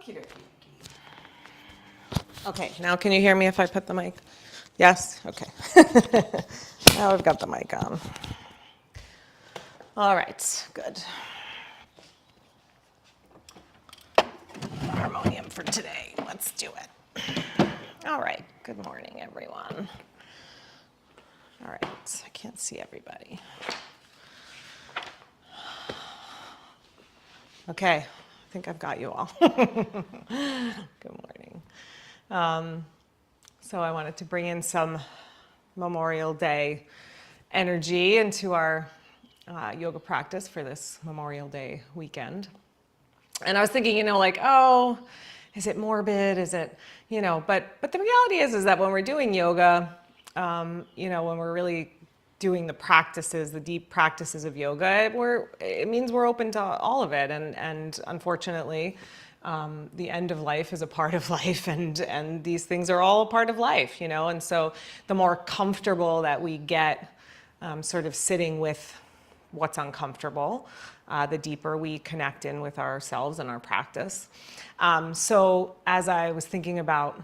Okie dokie. Okay, now can you hear me if I put the mic? Yes? Okay. Now I've got the mic on. All right, good. Harmonium for today. Let's do it. All right, good morning, everyone. All right, I can't see everybody. Okay, I think I've got you all. Good morning. So I wanted to bring in some Memorial Day energy into our yoga practice for this Memorial Day weekend. And I was thinking, like, oh, is it morbid? Is it, but the reality is that when we're doing yoga, when we're really doing the practices, the deep practices of yoga, it means we're open to all of it. And unfortunately, the end of life is a part of life, and these things are all a part of life, And so the more comfortable that we get sort of sitting with what's uncomfortable, the deeper we connect in with ourselves and our practice. So as I was thinking about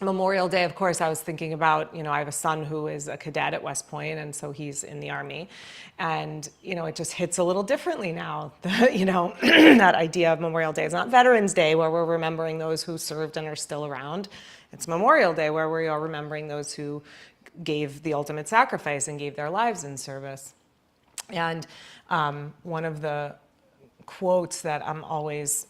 Memorial Day, of course, I was thinking about, I have a son who is a cadet at West Point, and so he's in the Army. And, it just hits a little differently now, that idea of Memorial Day. It's not Veterans Day where we're remembering those who served and are still around. It's Memorial Day where we are remembering those who gave the ultimate sacrifice and gave their lives in service. And one of the quotes that I'm always,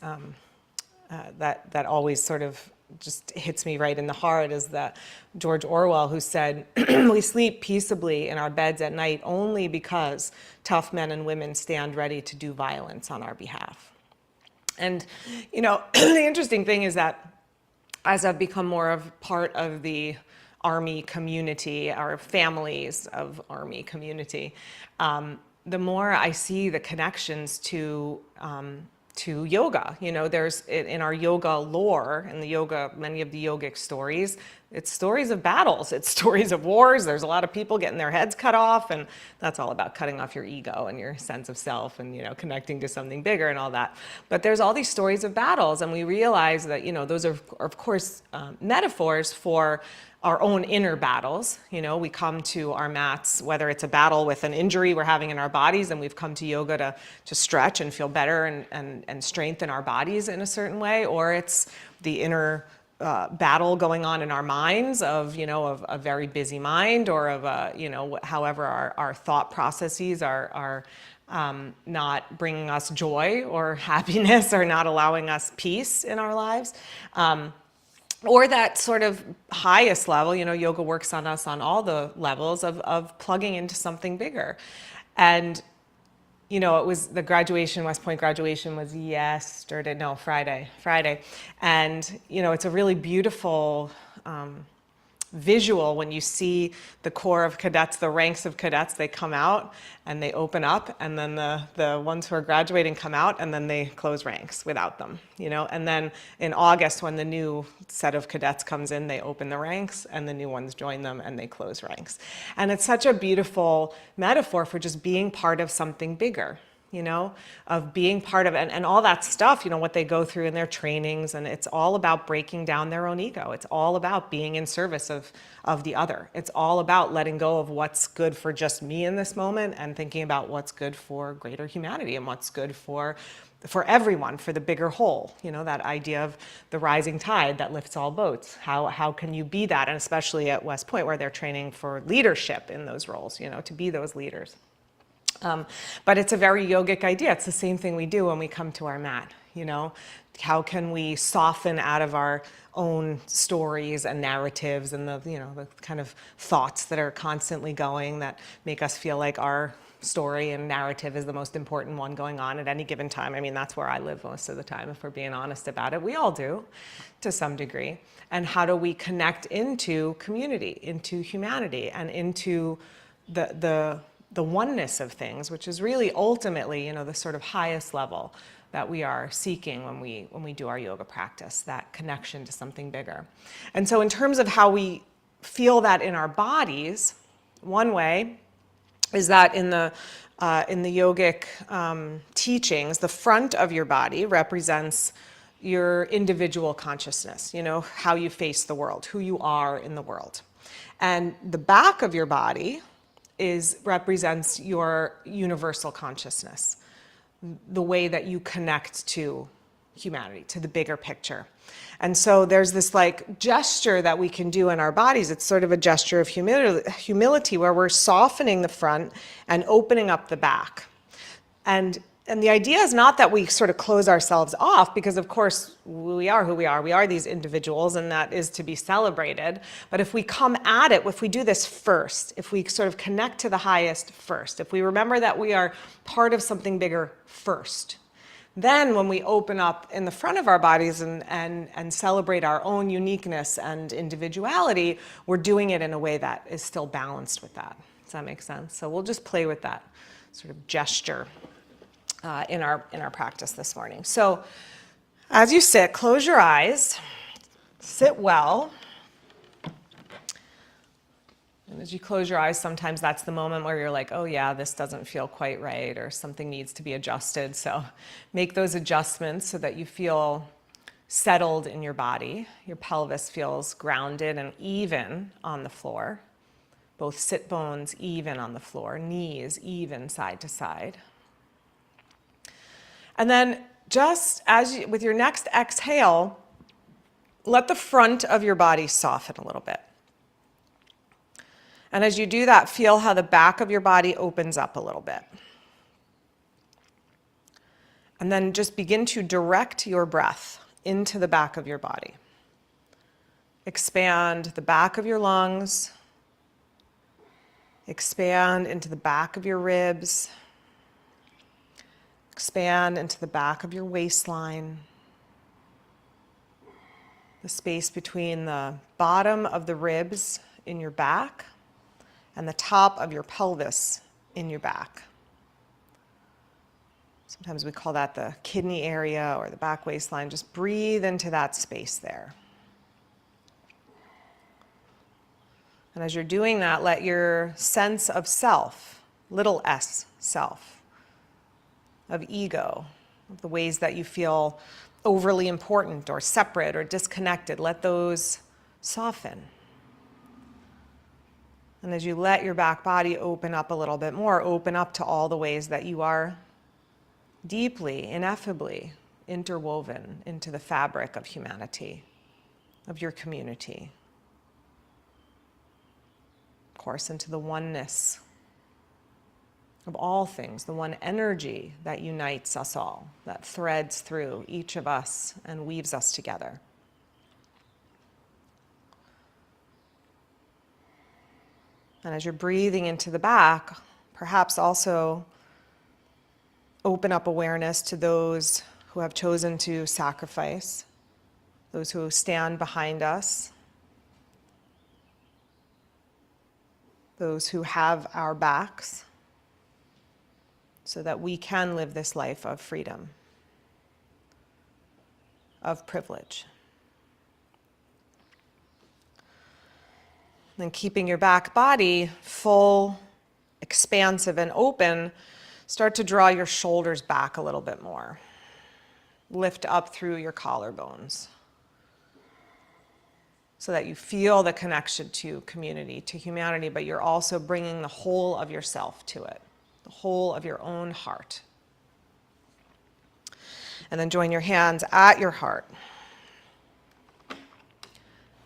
that always sort of just hits me right in the heart is that George Orwell, who said, "We sleep peaceably in our beds at night only because tough men and women stand ready to do violence on our behalf." And, the interesting thing is that as I've become more of part of the Army community, our families of Army community, the more I see the connections to yoga. There's in our yoga lore, in the yoga, many of the yogic stories, it's stories of battles, it's stories of wars. There's a lot of people getting their heads cut off, and that's all about cutting off your ego and your sense of self and, connecting to something bigger and all that. But there's all these stories of battles, and we realize that, those are, of course, metaphors for our own inner battles. We come to our mats, whether it's a battle with an injury we're having in our bodies, and we've come to yoga to stretch and feel better and strengthen our bodies in a certain way, or it's the inner battle going on in our minds of a very busy mind, or of however our thought processes are not bringing us joy or happiness, or not allowing us peace in our lives. Or that sort of highest level, yoga works on us on all the levels of plugging into something bigger. And, it was the graduation, West Point graduation was Friday. And, it's a really beautiful visual when you see the corps of cadets, the ranks of cadets, they come out and they open up, and then the ones who are graduating come out, and then they close ranks without them, and then in August, when the new set of cadets comes in, they open the ranks and the new ones join them and they close ranks. And it's such a beautiful metaphor for just being part of something bigger, of being part of, and all that stuff, what they go through in their trainings. And it's all about breaking down their own ego. It's all about being in service of the other. It's all about letting go of what's good for just me in this moment and thinking about what's good for greater humanity and what's good for everyone, for the bigger whole. That idea of the rising tide that lifts all boats. How can you be that? And especially at West Point, where they're training for leadership in those roles, to be those leaders. But it's a very yogic idea. It's the same thing we do when we come to our mat. How can we soften out of our own stories and narratives and the kind of thoughts that are constantly going that make us feel like our story and narrative is the most important one going on at any given time. I mean, that's where I live most of the time, if we're being honest about it. We all do, to some degree. And how do we connect into community, into humanity, and into the oneness of things, which is really ultimately, the sort of highest level that we are seeking when we do our yoga practice, that connection to something bigger. And so in terms of how we feel that in our bodies, one way is that in the yogic teachings, the front of your body represents your individual consciousness, how you face the world, who you are in the world. And the back of your body represents your universal consciousness, the way that you connect to humanity, to the bigger picture. And so there's this like gesture that we can do in our bodies. It's sort of a gesture of humility where we're softening the front and opening up the back. And the idea is not that we sort of close ourselves off, because of course we are who we are. We are these individuals, and that is to be celebrated. But if we come at it, if we do this first, if we sort of connect to the highest first, if we remember that we are part of something bigger first, then when we open up in the front of our bodies and celebrate our own uniqueness and individuality, we're doing it in a way that is still balanced with that. Does that make sense? So we'll just play with that sort of gesture in our practice this morning. So as you sit, close your eyes, sit well. And as you close your eyes, sometimes that's the moment where you're like, oh yeah, this doesn't feel quite right, or something needs to be adjusted. So make those adjustments so that you feel settled in your body. Your pelvis feels grounded and even on the floor. Both sit bones even on the floor, knees even side to side. And then just with your next exhale, let the front of your body soften a little bit. And as you do that, feel how the back of your body opens up a little bit. And then just begin to direct your breath into the back of your body. Expand the back of your lungs. Expand into the back of your ribs. Expand into the back of your waistline. The space between the bottom of the ribs in your back and the top of your pelvis in your back. Sometimes we call that the kidney area or the back waistline. Just breathe into that space there. And as you're doing that, let your sense of self, little s, self, of ego, of the ways that you feel overly important or separate or disconnected, let those soften. And as you let your back body open up a little bit more, open up to all the ways that you are deeply, ineffably interwoven into the fabric of humanity, of your community. Of course, into the oneness of all things, the one energy that unites us all, that threads through each of us and weaves us together. And as you're breathing into the back, perhaps also open up awareness to those who have chosen to sacrifice, those who stand behind us, those who have our backs, so that we can live this life of freedom, of privilege. Then keeping your back body full, expansive, and open, start to draw your shoulders back a little bit more. Lift up through your collarbones so that you feel the connection to community, to humanity, but you're also bringing the whole of yourself to it, the whole of your own heart. And then join your hands at your heart.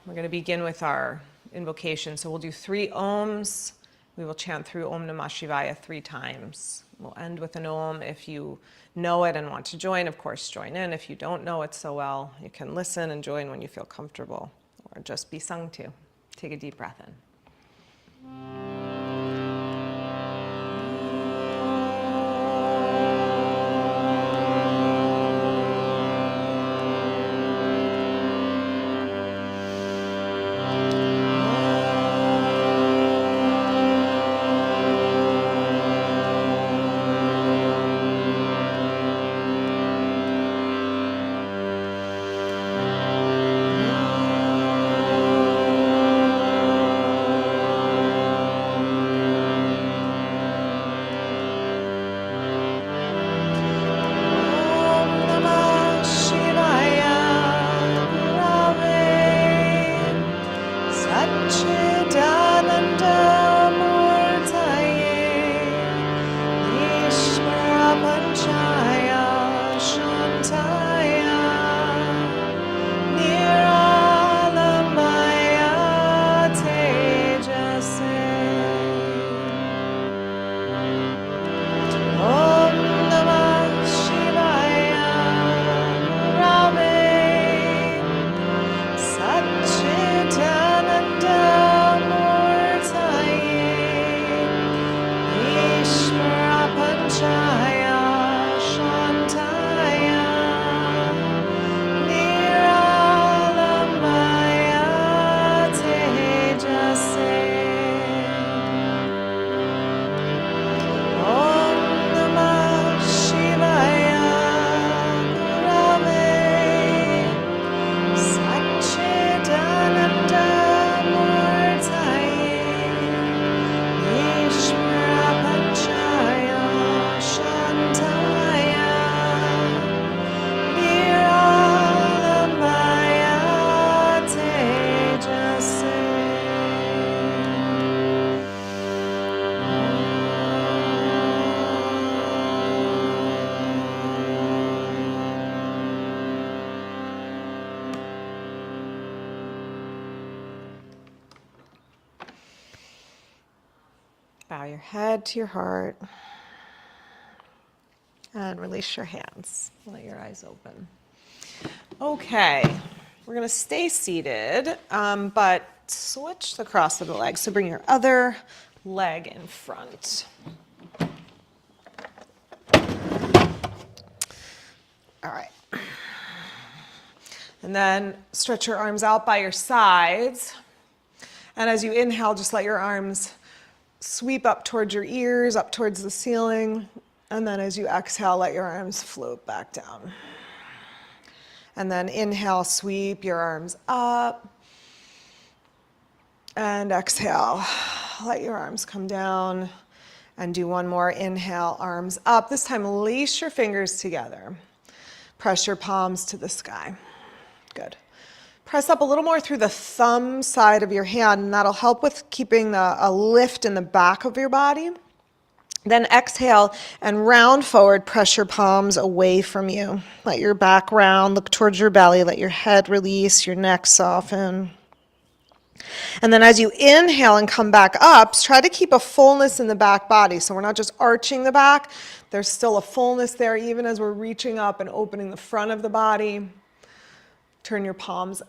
We're going to begin with our invocation. So we'll do 3 ohms. We will chant through Om Namah Shivaya 3 times. We'll end with an om. If you know it and want to join, of course, join in. If you don't know it so well, you can listen and join when you feel comfortable, or just be sung to. Take a deep breath in. your head to your heart. And release your hands. Let your eyes open. Okay, we're going to stay seated, but switch the cross of the legs. So bring your other leg in front. All right. And then stretch your arms out by your sides. And as you inhale, just let your arms sweep up towards your ears, up towards the ceiling. And then as you exhale, let your arms float back down. And then inhale, sweep your arms up. And exhale, let your arms come down. And do one more. Inhale, arms up. This time, lace your fingers together. Press your palms to the sky. Good. Press up a little more through the thumb side of your hand, and that'll help with keeping a lift in the back of your body. Then exhale and round forward, press your palms away from you. Let your back round, look towards your belly, let your head release, your neck soften. And then as you inhale and come back up, try to keep a fullness in the back body. So we're not just arching the back, there's still a fullness there even as we're reaching up and opening the front of the body. Turn your palms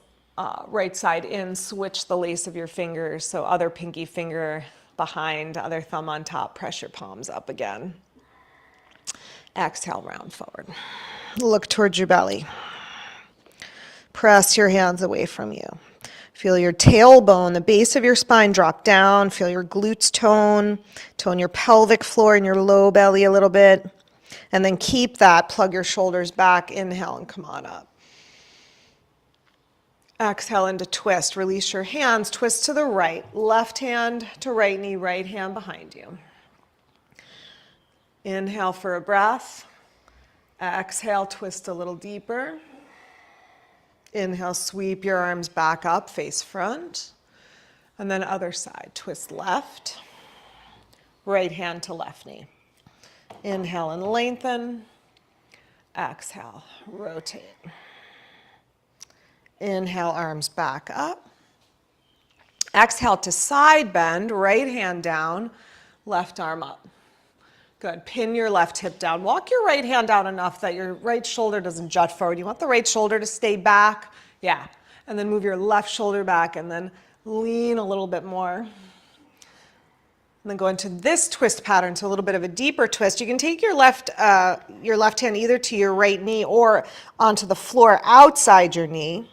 right side in, switch the lace of your fingers. So other pinky finger behind, other thumb on top, press your palms up again. Exhale, round forward. Look towards your belly. Press your hands away from you. Feel your tailbone, the base of your spine drop down. Feel your glutes tone. Tone your pelvic floor and your low belly a little bit. And then keep that. Plug your shoulders back. Inhale and come on up. Exhale into twist. Release your hands. Twist to the right. Left hand to right knee, right hand behind you. Inhale for a breath. Exhale, twist a little deeper. Inhale, sweep your arms back up, face front. And then other side. Twist left. Right hand to left knee. Inhale and lengthen. Exhale, rotate. Inhale, arms back up. Exhale to side bend, right hand down, left arm up. Good. Pin your left hip down. Walk your right hand down enough that your right shoulder doesn't jut forward. You want the right shoulder to stay back. Yeah. And then move your left shoulder back and then lean a little bit more. And then go into this twist pattern, so a little bit of a deeper twist. You can take your left hand either to your right knee or onto the floor outside your knee.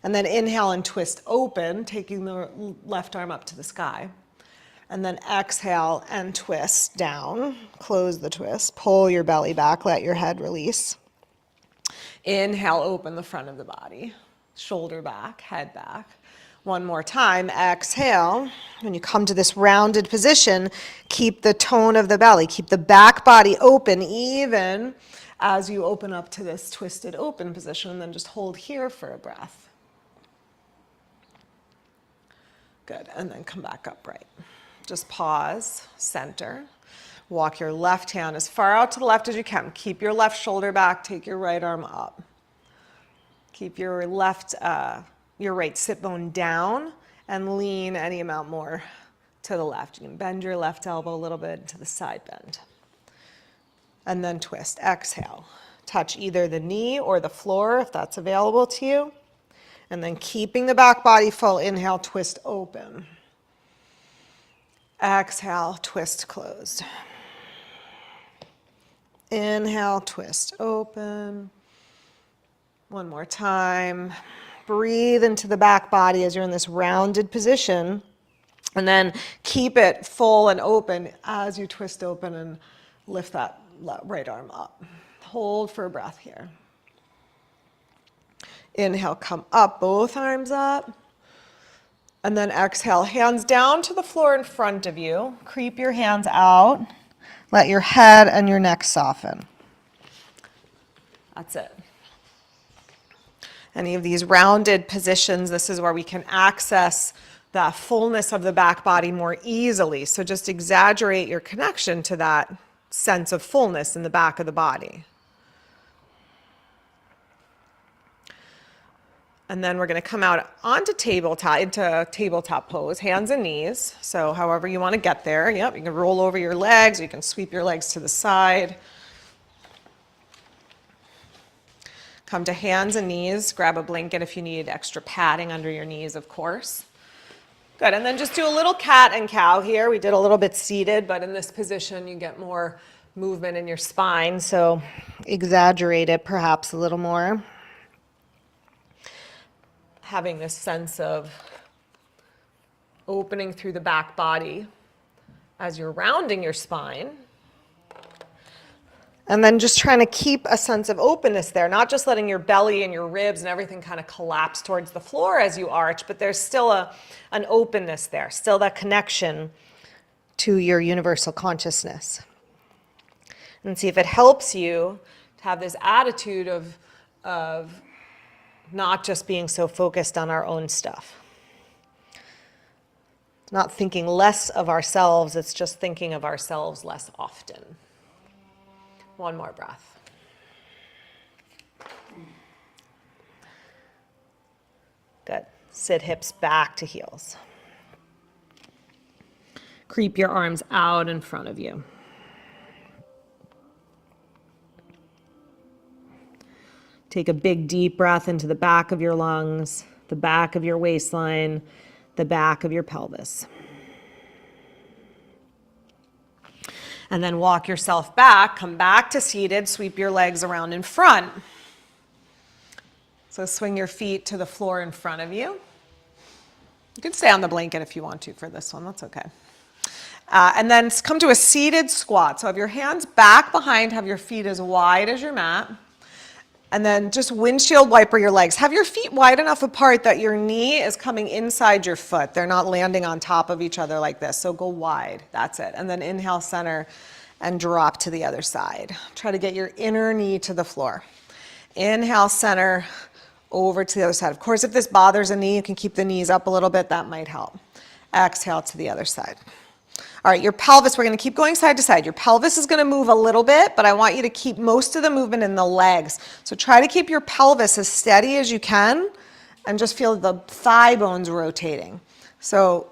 And then inhale and twist open, taking the left arm up to the sky. And then exhale and twist down. Close the twist. Pull your belly back. Let your head release. Inhale, open the front of the body. Shoulder back, head back. One more time. Exhale. When you come to this rounded position, keep the tone of the belly. Keep the back body open even as you open up to this twisted open position. And then just hold here for a breath. Good. And then come back upright. Just pause, center. Walk your left hand as far out to the left as you can. Keep your left shoulder back, take your right arm up. Keep your right sit bone down and lean any amount more to the left. You can bend your left elbow a little bit to the side bend. And then twist, exhale. Touch either the knee or the floor if that's available to you. And then keeping the back body full, inhale, twist open. Exhale, twist closed. Inhale, twist open. One more time. Breathe into the back body as you're in this rounded position. And then keep it full and open as you twist open and lift that right arm up. Hold for a breath here. Inhale, come up, both arms up. And then exhale, hands down to the floor in front of you. Creep your hands out. Let your head and your neck soften. That's it. Any of these rounded positions, this is where we can access the fullness of the back body more easily. So just exaggerate your connection to that sense of fullness in the back of the body. And then we're going to come out onto tabletop pose, hands and knees. So however you want to get there. Yep, you can roll over your legs, you can sweep your legs to the side. Come to hands and knees, grab a blanket if you need extra padding under your knees, of course. Good, and then just do a little cat and cow here. We did a little bit seated, but in this position you get more movement in your spine, so exaggerate it perhaps a little more. Having this sense of opening through the back body as you're rounding your spine. And then just trying to keep a sense of openness there, not just letting your belly and your ribs and everything kind of collapse towards the floor as you arch, but there's still an openness there, still that connection to your universal consciousness. And see if it helps you to have this attitude of not just being so focused on our own stuff. Not thinking less of ourselves, it's just thinking of ourselves less often. One more breath. Good. Sit hips back to heels. Creep your arms out in front of you. Take a big deep breath into the back of your lungs, the back of your waistline, the back of your pelvis. And then walk yourself back, come back to seated, sweep your legs around in front. So swing your feet to the floor in front of you. You can stay on the blanket if you want to for this one, that's okay. And then come to a seated squat. So have your hands back behind, have your feet as wide as your mat. And then just windshield wiper your legs. Have your feet wide enough apart that your knee is coming inside your foot. They're not landing on top of each other like this. So go wide, that's it. And then inhale, center, and drop to the other side. Try to get your inner knee to the floor. Inhale, center, over to the other side. Of course, if this bothers a knee, you can keep the knees up a little bit. That might help. Exhale to the other side. All right, your pelvis, we're going to keep going side to side. Your pelvis is going to move a little bit, but I want you to keep most of the movement in the legs. So try to keep your pelvis as steady as you can and just feel the thigh bones rotating. So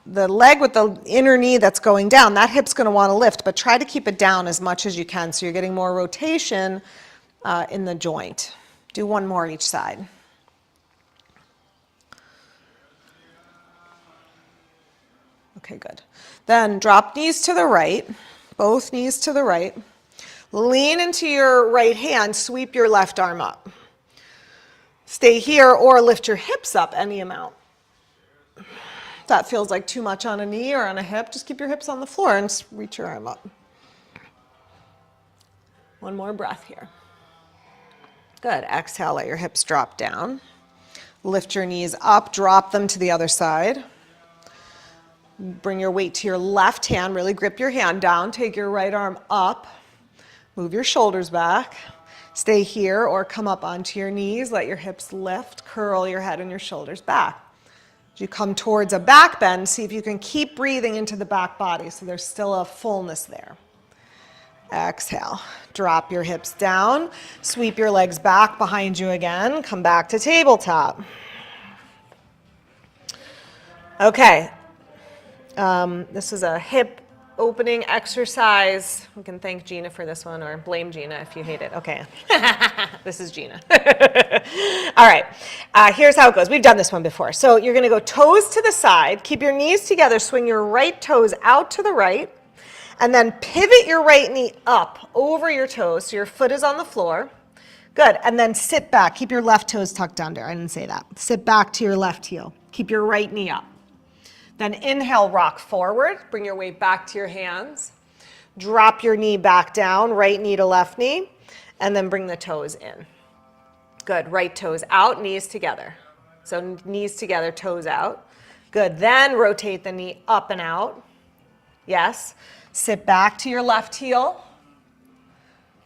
the leg with the inner knee that's going down, that hip's going to want to lift, but try to keep it down as much as you can so you're getting more rotation in the joint. Do one more each side. Okay, good. Then drop knees to the right, both knees to the right. Lean into your right hand, sweep your left arm up. Stay here or lift your hips up any amount. If that feels like too much on a knee or on a hip, just keep your hips on the floor and reach your arm up. One more breath here. Good. Exhale, let your hips drop down. Lift your knees up, drop them to the other side. Bring your weight to your left hand, really grip your hand down, take your right arm up, move your shoulders back, stay here or come up onto your knees, let your hips lift, curl your head and your shoulders back. As you come towards a back bend, see if you can keep breathing into the back body so there's still a fullness there. Exhale, drop your hips down, sweep your legs back behind you again, come back to tabletop. Okay. This is a hip opening exercise. We can thank Gina for this one or blame Gina if you hate it. Okay. This is Gina. All right. Here's how it goes. We've done this one before. So you're going to go toes to the side. Keep your knees together. Swing your right toes out to the right. And then pivot your right knee up over your toes so your foot is on the floor. Good. And then sit back. Keep your left toes tucked under. I didn't say that. Sit back to your left heel. Keep your right knee up. Then inhale, rock forward. Bring your weight back to your hands. Drop your knee back down, right knee to left knee, and then bring the toes in. Good. Right toes out, knees together. So knees together, toes out. Good. Then rotate the knee up and out. Yes. Sit back to your left heel.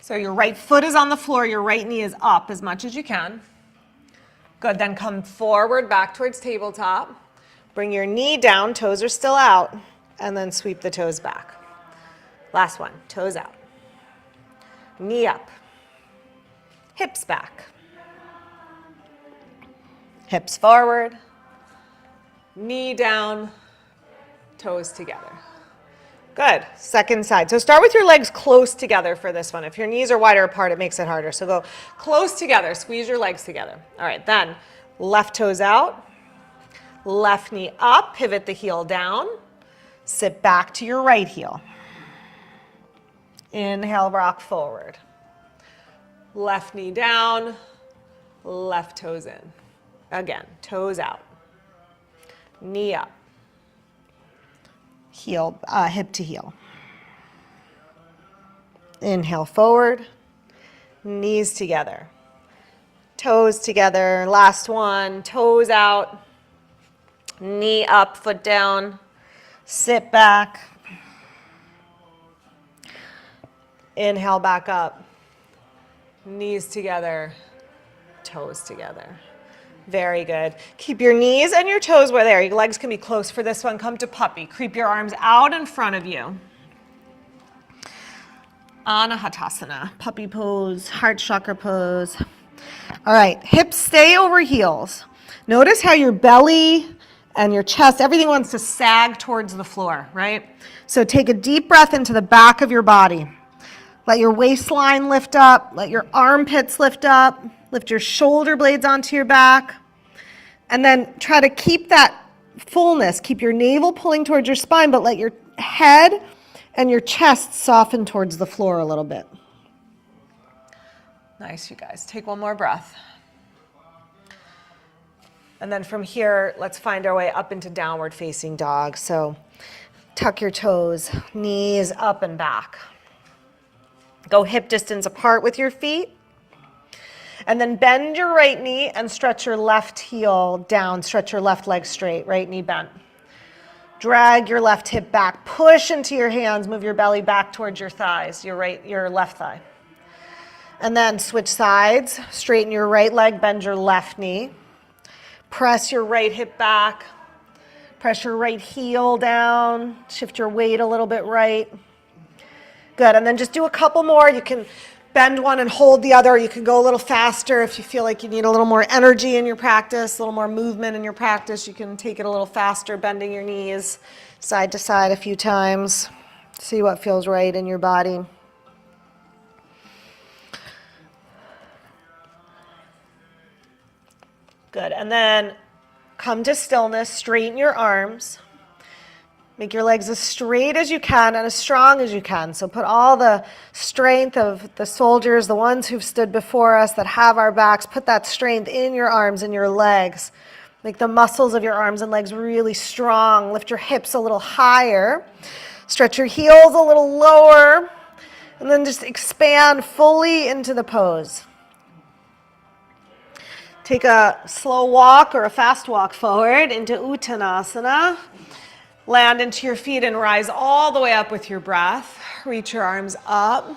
So your right foot is on the floor, your right knee is up as much as you can. Good. Then come forward, back towards tabletop. Bring your knee down, toes are still out, and then sweep the toes back. Last one, toes out. Knee up. Hips back. Hips forward, knee down, toes together. Good. Second side. So start with your legs close together for this one. If your knees are wider apart, it makes it harder. So go close together. Squeeze your legs together. All right, then left toes out, left knee up, pivot the heel down, sit back to your right heel. Inhale, rock forward. Left knee down, left toes in. Again, toes out, knee up. Heel, hip to heel. Inhale forward, knees together, toes together. Last one, toes out, knee up, foot down, sit back. Inhale back up, knees together, toes together. Very good. Keep your knees and your toes where they are. Your legs can be close for this one. Come to puppy. Creep your arms out in front of you. Anahatasana, puppy pose, heart chakra pose. All right, hips stay over heels. Notice how your belly and your chest, everything wants to sag towards the floor, right? So take a deep breath into the back of your body. Let your waistline lift up. Let your armpits lift up. Lift your shoulder blades onto your back. And then try to keep that fullness. Keep your navel pulling towards your spine, but let your head and your chest soften towards the floor a little bit. Nice, you guys. Take one more breath. And then from here, let's find our way up into downward facing dog. So tuck your toes, knees up and back. Go hip distance apart with your feet. And then bend your right knee and stretch your left heel down. Stretch your left leg straight, right knee bent. Drag your left hip back. Push into your hands. Move your belly back towards your thighs, your left thigh. And then switch sides. Straighten your right leg, bend your left knee. Press your right hip back. Press your right heel down. Shift your weight a little bit right. Good, and then just do a couple more. You can bend one and hold the other. You can go a little faster if you feel like you need a little more energy in your practice, a little more movement in your practice. You can take it a little faster, bending your knees side to side a few times. See what feels right in your body. Good, and then come to stillness, straighten your arms. Make your legs as straight as you can and as strong as you can. So put all the strength of the soldiers, the ones who've stood before us that have our backs, put that strength in your arms and your legs. Make the muscles of your arms and legs really strong. Lift your hips a little higher. Stretch your heels a little lower. And then just expand fully into the pose. Take a slow walk or a fast walk forward into Uttanasana. Land into your feet and rise all the way up with your breath. Reach your arms up.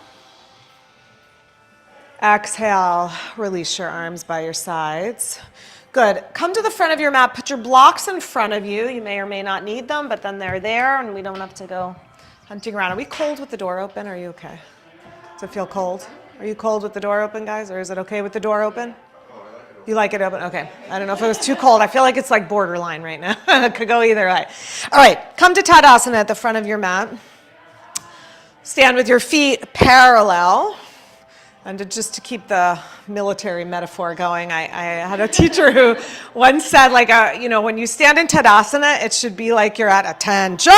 Exhale, release your arms by your sides. Good. Come to the front of your mat. Put your blocks in front of you. You may or may not need them, but then they're there and we don't have to go hunting around. Are we cold with the door open? Are you okay? Does it feel cold? Are you cold with the door open, guys? Or is it okay with the door open? You like it open? Okay. I don't know if it was too cold. I feel like it's like borderline right now. It could go either way. All right. Come to Tadasana at the front of your mat. Stand with your feet parallel. And just to keep the military metaphor going, I had a teacher who once said, like, when you stand in Tadasana, it should be like you're at attention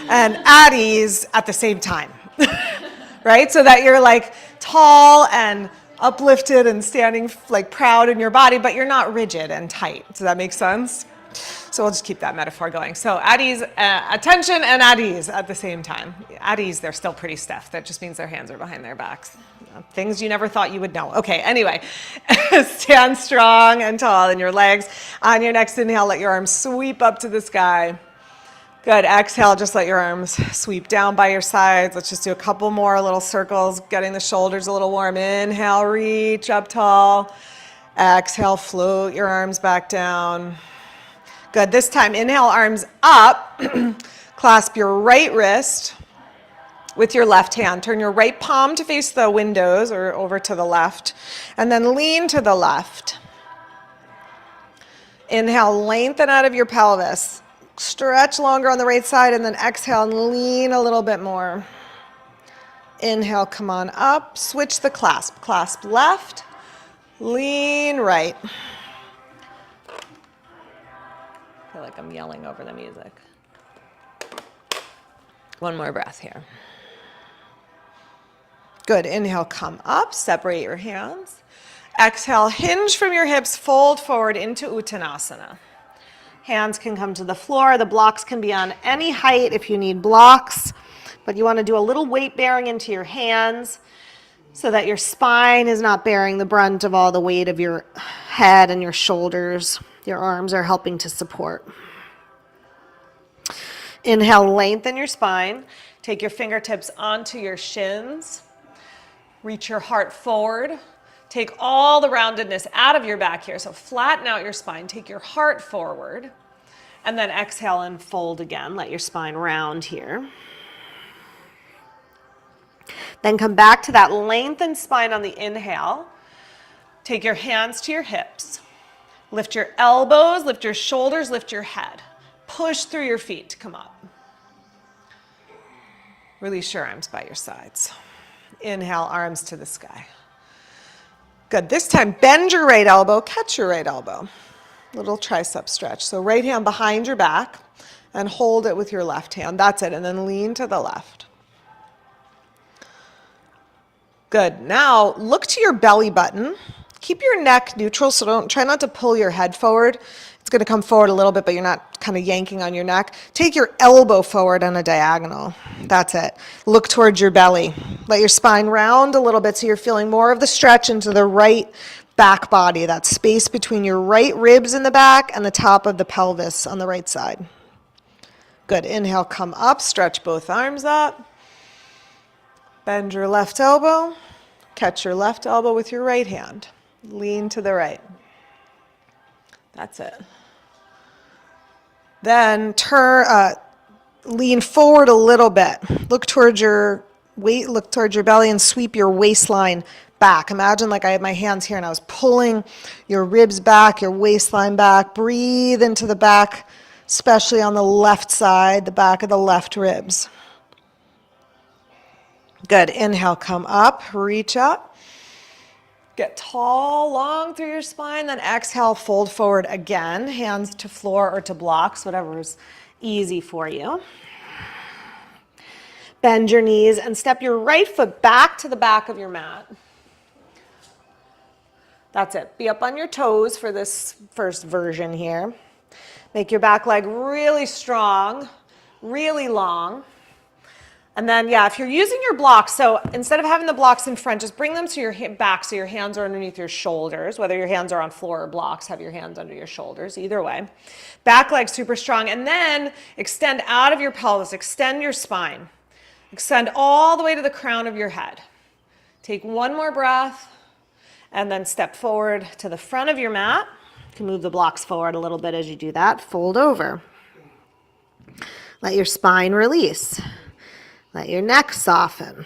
and at ease at the same time. Right? So that you're like tall and uplifted and standing like proud in your body, but you're not rigid and tight. Does that make sense? So we'll just keep that metaphor going. So at ease, attention and at ease at the same time. At ease, they're still pretty stiff. That just means their hands are behind their backs. Things you never thought you would know. Okay, anyway, stand strong and tall in your legs. On your next inhale, let your arms sweep up to the sky. Good. Exhale, just let your arms sweep down by your sides. Let's just do a couple more little circles, getting the shoulders a little warm. Inhale, reach up tall. Exhale, float your arms back down. Good. This time, inhale, arms up. Clasp your right wrist with your left hand. Turn your right palm to face the windows or over to the left. And then lean to the left. Inhale, lengthen out of your pelvis. Stretch longer on the right side, and then exhale and lean a little bit more. Inhale, come on up. Switch the clasp. Clasp left, lean right. I feel like I'm yelling over the music. One more breath here. Good. Inhale, come up. Separate your hands. Exhale, hinge from your hips, fold forward into Uttanasana. Hands can come to the floor. The blocks can be on any height if you need blocks, but you want to do a little weight bearing into your hands so that your spine is not bearing the brunt of all the weight of your head and your shoulders. Your arms are helping to support. Inhale, lengthen your spine. Take your fingertips onto your shins. Reach your heart forward. Take all the roundedness out of your back here. So flatten out your spine. Take your heart forward. And then exhale and fold again. Let your spine round here. Then come back to that lengthened spine on the inhale. Take your hands to your hips. Lift your elbows, lift your shoulders, lift your head. Push through your feet to come up. Release your arms by your sides. Inhale, arms to the sky. Good. This time, bend your right elbow, catch your right elbow. Little tricep stretch. So right hand behind your back and hold it with your left hand. That's it. And then lean to the left. Good. Now look to your belly button. Keep your neck neutral, so try not to pull your head forward. It's going to come forward a little bit, but you're not kind of yanking on your neck. Take your elbow forward on a diagonal. That's it. Look towards your belly. Let your spine round a little bit so you're feeling more of the stretch into the right back body, that space between your right ribs in the back and the top of the pelvis on the right side. Good. Inhale, come up, stretch both arms up. Bend your left elbow. Catch your left elbow with your right hand. Lean to the right. That's it. Then lean forward a little bit. Look towards your belly and sweep your waistline back. Imagine like I had my hands here and I was pulling your ribs back, your waistline back. Breathe into the back, especially on the left side, the back of the left ribs. Good. Inhale, come up, reach up. Get tall, long through your spine, then exhale, fold forward again. Hands to floor or to blocks, whatever is easy for you. Bend your knees and step your right foot back to the back of your mat. That's it. Be up on your toes for this first version here. Make your back leg really strong, really long. And then, yeah, if you're using your blocks, so instead of having the blocks in front, just bring them to your back so your hands are underneath your shoulders. Whether your hands are on floor or blocks, have your hands under your shoulders, either way. Back leg super strong. And then extend out of your pelvis, extend your spine. Extend all the way to the crown of your head. Take one more breath, and then step forward to the front of your mat. You can move the blocks forward a little bit as you do that. Fold over. Let your spine release. Let your neck soften.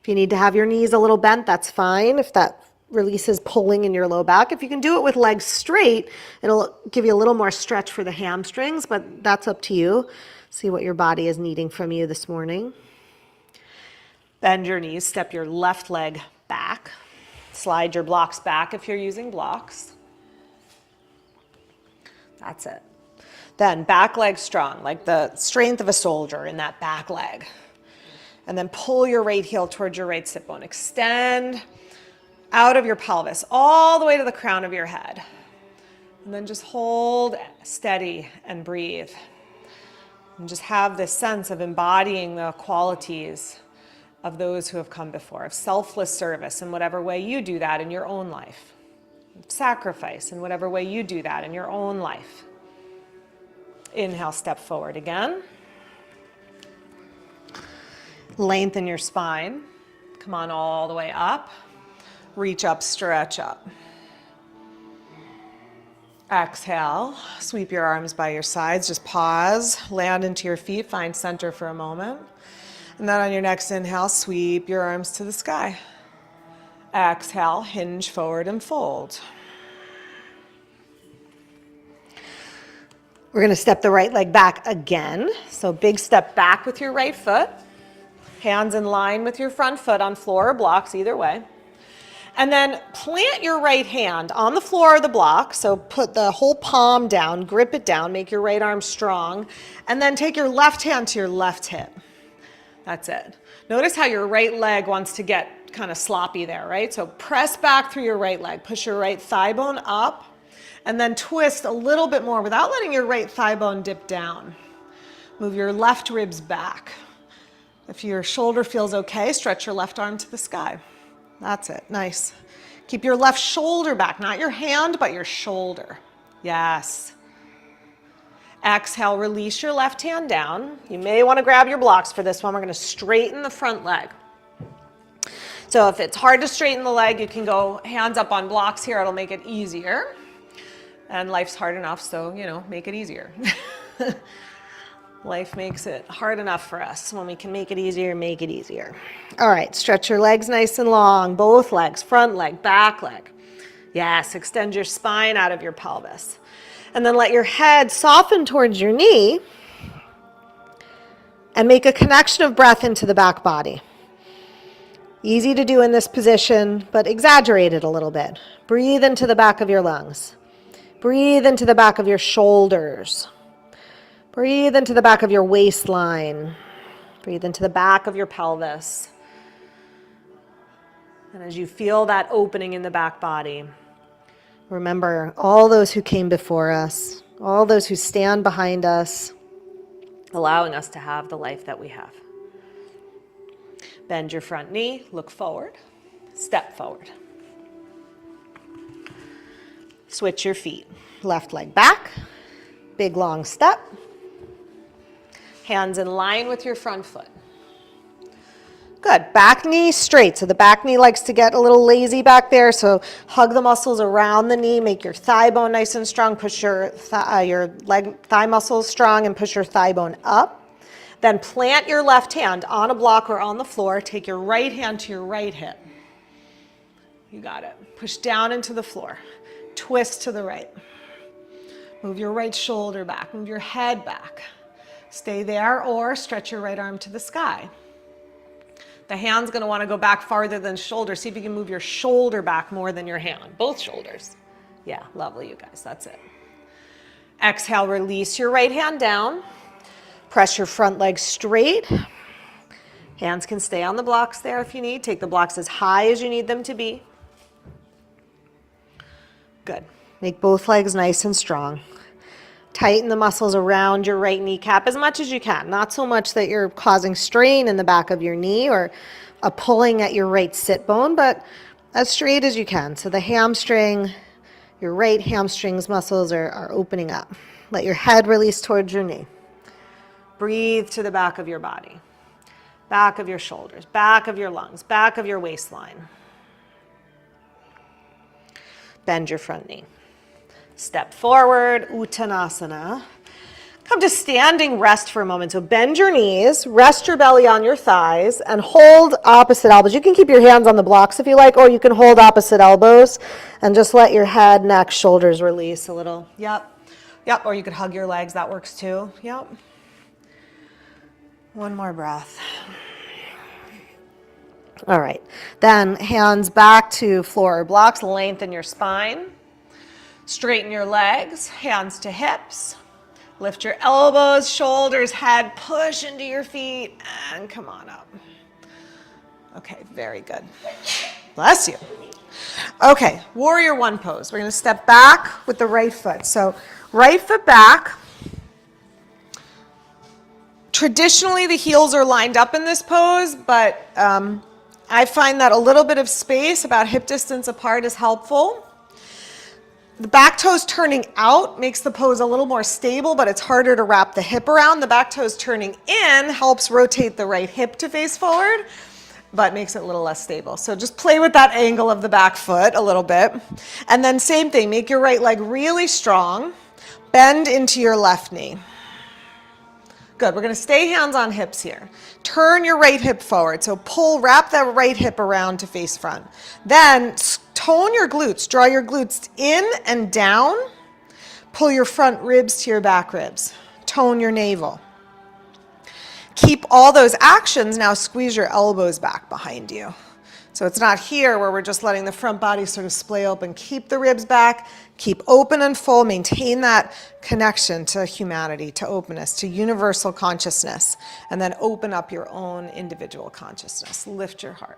If you need to have your knees a little bent, that's fine. If that releases pulling in your low back. If you can do it with legs straight, it'll give you a little more stretch for the hamstrings, but that's up to you. See what your body is needing from you this morning. Bend your knees, step your left leg back. Slide your blocks back if you're using blocks. That's it. Then back leg strong, like the strength of a soldier in that back leg. And then pull your right heel towards your right sit bone. Extend out of your pelvis all the way to the crown of your head. And then just hold steady and breathe. And just have this sense of embodying the qualities of those who have come before, of selfless service in whatever way you do that in your own life. Sacrifice in whatever way you do that in your own life. Inhale, step forward again. Lengthen your spine. Come on all the way up. Reach up, stretch up. Exhale, sweep your arms by your sides. Just pause, land into your feet, find center for a moment. And then on your next inhale, sweep your arms to the sky. Exhale, hinge forward and fold. We're going to step the right leg back again. So big step back with your right foot. Hands in line with your front foot on floor or blocks, either way. And then plant your right hand on the floor or the block. So put the whole palm down, grip it down, make your right arm strong. And then take your left hand to your left hip. That's it. Notice how your right leg wants to get kind of sloppy there, right? So press back through your right leg. Push your right thigh bone up. And then twist a little bit more without letting your right thigh bone dip down. Move your left ribs back. If your shoulder feels okay, stretch your left arm to the sky. That's it. Nice. Keep your left shoulder back, not your hand, but your shoulder. Yes. Exhale, release your left hand down. You may want to grab your blocks for this one. We're going to straighten the front leg. So if it's hard to straighten the leg, you can go hands up on blocks here. It'll make it easier. And life's hard enough, so, make it easier. Life makes it hard enough for us. When we can make it easier, make it easier. All right, stretch your legs nice and long. Both legs, front leg, back leg. Yes, extend your spine out of your pelvis. And then let your head soften towards your knee and make a connection of breath into the back body. Easy to do in this position, but exaggerate it a little bit. Breathe into the back of your lungs. Breathe into the back of your shoulders. Breathe into the back of your waistline. Breathe into the back of your pelvis. And as you feel that opening in the back body, remember all those who came before us, all those who stand behind us, allowing us to have the life that we have. Bend your front knee, look forward, step forward. Switch your feet. Left leg back, big long step. Hands in line with your front foot. Good. Back knee straight. So the back knee likes to get a little lazy back there. So hug the muscles around the knee. Make your thigh bone nice and strong. Push your thigh muscles strong and push your thigh bone up. Then plant your left hand on a block or on the floor. Take your right hand to your right hip. You got it. Push down into the floor. Twist to the right. Move your right shoulder back. Move your head back. Stay there or stretch your right arm to the sky. The hand's going to want to go back farther than shoulder. See if you can move your shoulder back more than your hand. Both shoulders. Yeah, lovely, you guys. That's it. Exhale, release your right hand down. Press your front leg straight. Hands can stay on the blocks there if you need. Take the blocks as high as you need them to be. Good. Make both legs nice and strong. Tighten the muscles around your right kneecap as much as you can. Not so much that you're causing strain in the back of your knee or a pulling at your right sit bone, but as straight as you can. So the hamstring, your right hamstring's muscles are opening up. Let your head release towards your knee. Breathe to the back of your body. Back of your shoulders, back of your lungs, back of your waistline. Bend your front knee. Step forward, Uttanasana. Come to standing rest for a moment. So bend your knees, rest your belly on your thighs, and hold opposite elbows. You can keep your hands on the blocks if you like, or you can hold opposite elbows and just let your head, neck, shoulders release a little. Yep. Yep, or you could hug your legs. That works too. Yep. One more breath. All right. Then hands back to floor or blocks. Lengthen your spine. Straighten your legs. Hands to hips. Lift your elbows, shoulders, head. Push into your feet and come on up. Okay, very good. Bless you. Okay, warrior one pose. We're going to step back with the right foot. So right foot back. Traditionally, the heels are lined up in this pose, but I find that a little bit of space, about hip distance apart, is helpful. The back toes turning out makes the pose a little more stable, but it's harder to wrap the hip around. The back toes turning in helps rotate the right hip to face forward, but makes it a little less stable. So just play with that angle of the back foot a little bit. And then same thing, make your right leg really strong. Bend into your left knee. Good, we're gonna stay hands on hips here. Turn your right hip forward. So wrap that right hip around to face front. Then tone your glutes, draw your glutes in and down. Pull your front ribs to your back ribs. Tone your navel. Keep all those actions, now squeeze your elbows back behind you. So it's not here where we're just letting the front body sort of splay open. Keep the ribs back, keep open and full, maintain that connection to humanity, to openness, to universal consciousness, and then open up your own individual consciousness. Lift your heart.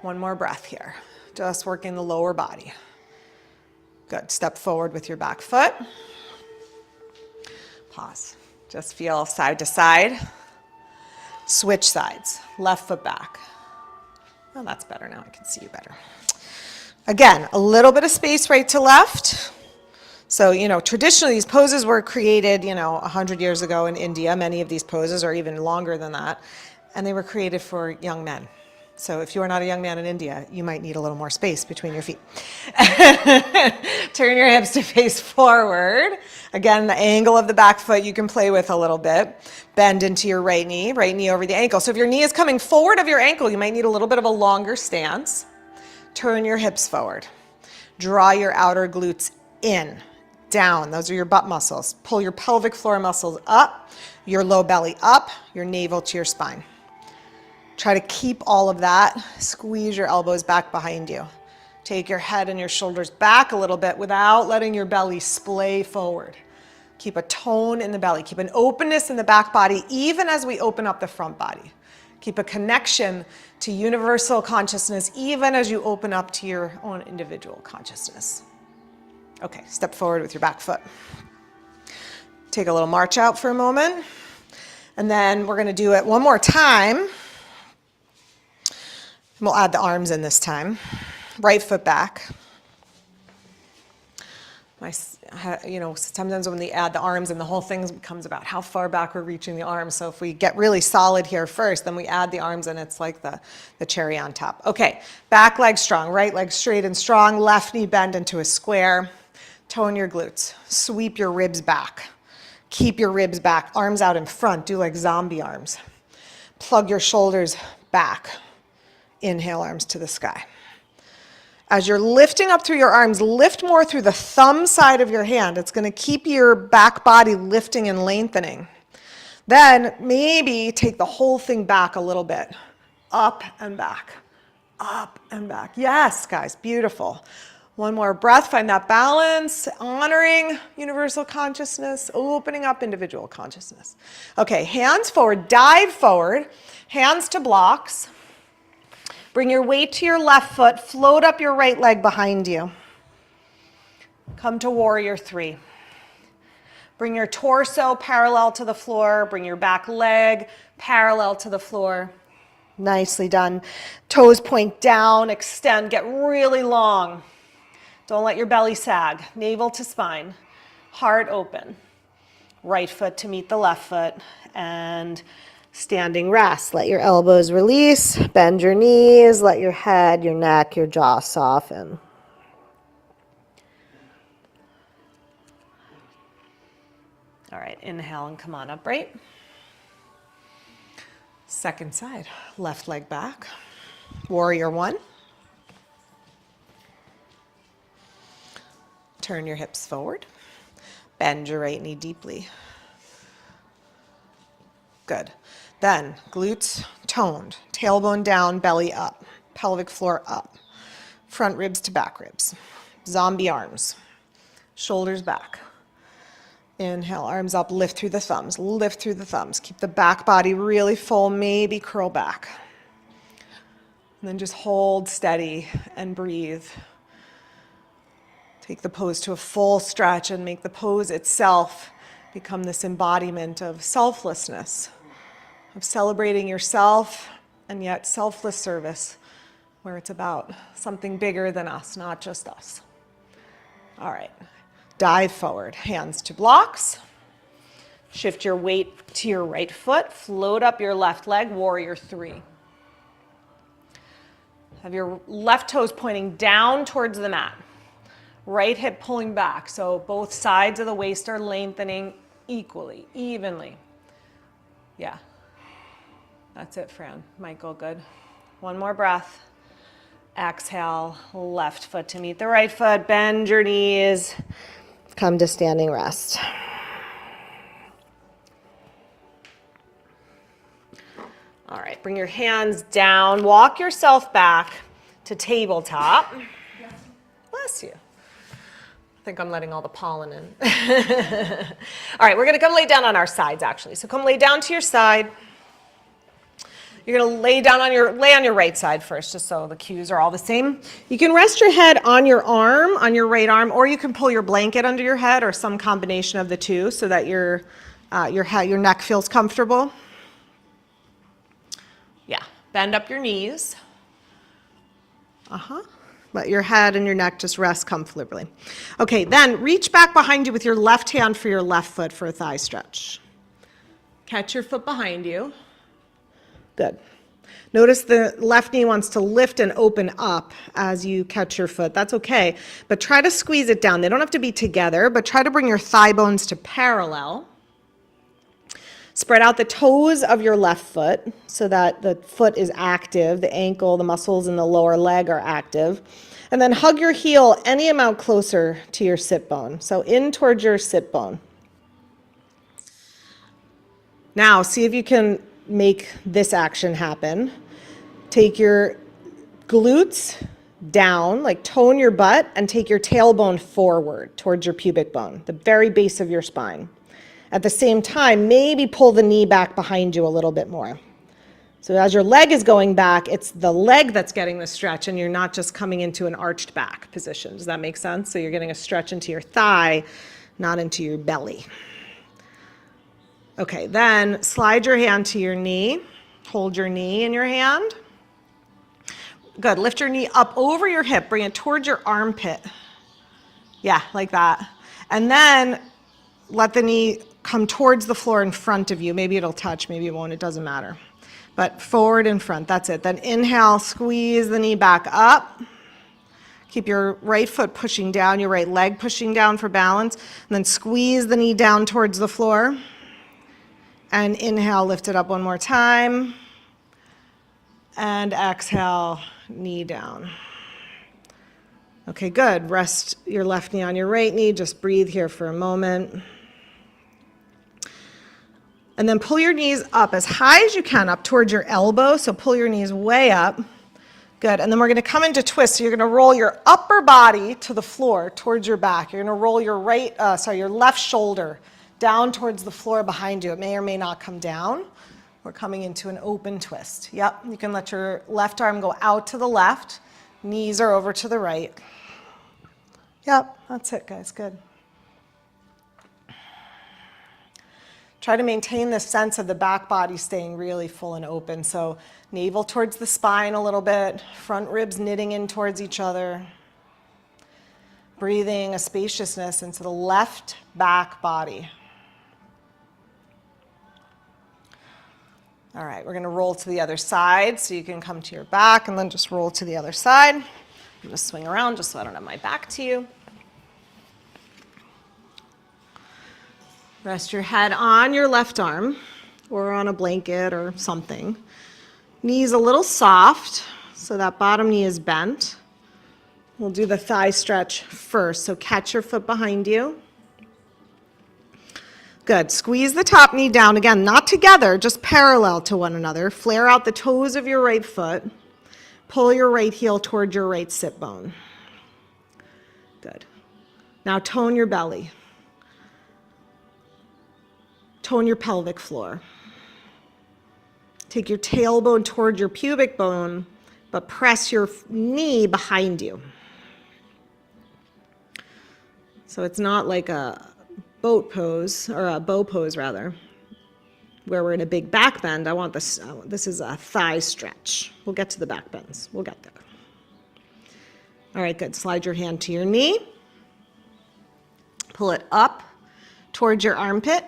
One more breath here, just working the lower body. Good, step forward with your back foot. Pause, just feel side to side. Switch sides, left foot back. Oh, that's better now, I can see you better. Again, a little bit of space right to left. So, traditionally these poses were created, 100 years ago in India. Many of these poses are even longer than that. And they were created for young men. So if you are not a young man in India, you might need a little more space between your feet. Turn your hips to face forward. Again, the angle of the back foot you can play with a little bit. Bend into your right knee over the ankle. So if your knee is coming forward of your ankle, you might need a little bit of a longer stance. Turn your hips forward. Draw your outer glutes in, down. Those are your butt muscles. Pull your pelvic floor muscles up, your low belly up, your navel to your spine. Try to keep all of that. Squeeze your elbows back behind you. Take your head and your shoulders back a little bit without letting your belly splay forward. Keep a tone in the belly. Keep an openness in the back body, even as we open up the front body. Keep a connection to universal consciousness, even as you open up to your own individual consciousness. Okay, step forward with your back foot. Take a little march out for a moment. And then we're going to do it one more time. We'll add the arms in this time. Right foot back. Sometimes when we add the arms and the whole thing becomes about how far back we're reaching the arms. So if we get really solid here first, then we add the arms and it's like the cherry on top. Okay, back leg strong, right leg straight and strong, left knee bend into a square. Tone your glutes. Sweep your ribs back. Keep your ribs back. Arms out in front. Do like zombie arms. Plug your shoulders back. Inhale, arms to the sky. As you're lifting up through your arms, lift more through the thumb side of your hand. It's going to keep your back body lifting and lengthening. Then maybe take the whole thing back a little bit. Up and back. Up and back. Yes, guys, beautiful. One more breath, find that balance, honoring universal consciousness, opening up individual consciousness. Okay, hands forward, dive forward, hands to blocks. Bring your weight to your left foot, float up your right leg behind you. Come to warrior three. Bring your torso parallel to the floor, bring your back leg parallel to the floor. Nicely done. Toes point down, extend, get really long. Don't let your belly sag. Navel to spine, heart open. Right foot to meet the left foot, and standing rest. Let your elbows release, bend your knees, let your head, your neck, your jaw soften. All right, inhale and come on upright. Second side, left leg back. Warrior one. Turn your hips forward. Bend your right knee deeply. Good. Then glutes toned, tailbone down, belly up, pelvic floor up, front ribs to back ribs. Zombie arms, shoulders back. Inhale, arms up, lift through the thumbs, lift through the thumbs. Keep the back body really full, maybe curl back. And then just hold steady and breathe. Take the pose to a full stretch and make the pose itself become this embodiment of selflessness, of celebrating yourself and yet selfless service, where it's about something bigger than us, not just us. All right, dive forward, hands to blocks. Shift your weight to your right foot, float up your left leg, warrior three. Have your left toes pointing down towards the mat. Right hip pulling back, so both sides of the waist are lengthening equally, evenly. Yeah, that's it, Fran. Michael, good. One more breath. Exhale, left foot to meet the right foot. Bend your knees. Come to standing rest. All right, bring your hands down. Walk yourself back to tabletop. Bless you. I think I'm letting all the pollen in. All right, we're going to come lay down on our sides, actually. So come lay down to your side. You're going to lay on your right side first, just so the cues are all the same. You can rest your head on your arm, on your right arm, or you can pull your blanket under your head, or some combination of the two, so that your neck feels comfortable. Yeah, bend up your knees. Let your head and your neck just rest comfortably. Okay, then reach back behind you with your left hand for your left foot for a thigh stretch. Catch your foot behind you. Good. Notice the left knee wants to lift and open up as you catch your foot. That's okay, but try to squeeze it down. They don't have to be together, but try to bring your thigh bones to parallel. Spread out the toes of your left foot so that the foot is active, the ankle, the muscles in the lower leg are active. And then hug your heel any amount closer to your sit bone. So in towards your sit bone. Now, see if you can make this action happen. Take your glutes down, like tone your butt, and take your tailbone forward towards your pubic bone, the very base of your spine. At the same time, maybe pull the knee back behind you a little bit more. So as your leg is going back, it's the leg that's getting the stretch, and you're not just coming into an arched back position. Does that make sense? So you're getting a stretch into your thigh, not into your belly. Okay, then slide your hand to your knee. Hold your knee in your hand. Good, lift your knee up over your hip, bring it towards your armpit. Yeah, like that. And then let the knee come towards the floor in front of you. Maybe it'll touch, maybe it won't, it doesn't matter. But forward and front, that's it. Then inhale, squeeze the knee back up. Keep your right foot pushing down, your right leg pushing down for balance. And then squeeze the knee down towards the floor. And inhale, lift it up one more time. And exhale, knee down. Okay, good. Rest your left knee on your right knee. Just breathe here for a moment. And then pull your knees up as high as you can, up towards your elbow. So pull your knees way up. Good. And then we're going to come into twist. So you're going to roll your upper body to the floor towards your back. You're going to roll your your left shoulder down towards the floor behind you. It may or may not come down. We're coming into an open twist. Yep. You can let your left arm go out to the left. Knees are over to the right. Yep. That's it, guys. Good. Try to maintain the sense of the back body staying really full and open. So navel towards the spine a little bit, front ribs knitting in towards each other. Breathing a spaciousness into the left back body. All right, we're going to roll to the other side. So you can come to your back and then just roll to the other side. I'm going to swing around just so I don't have my back to you. Rest your head on your left arm or on a blanket or something. Knees a little soft, so that bottom knee is bent. We'll do the thigh stretch first, so catch your foot behind you. Good. Squeeze the top knee down. Again, not together, just parallel to one another. Flare out the toes of your right foot. Pull your right heel toward your right sit bone. Good. Now tone your belly. Tone your pelvic floor. Take your tailbone toward your pubic bone, but press your knee behind you. So it's not like a boat pose, or a bow pose rather, where we're in a big back bend. I want this, this is a thigh stretch. We'll get to the back bends. We'll get there. All right, good. Slide your hand to your knee. Pull it up towards your armpit.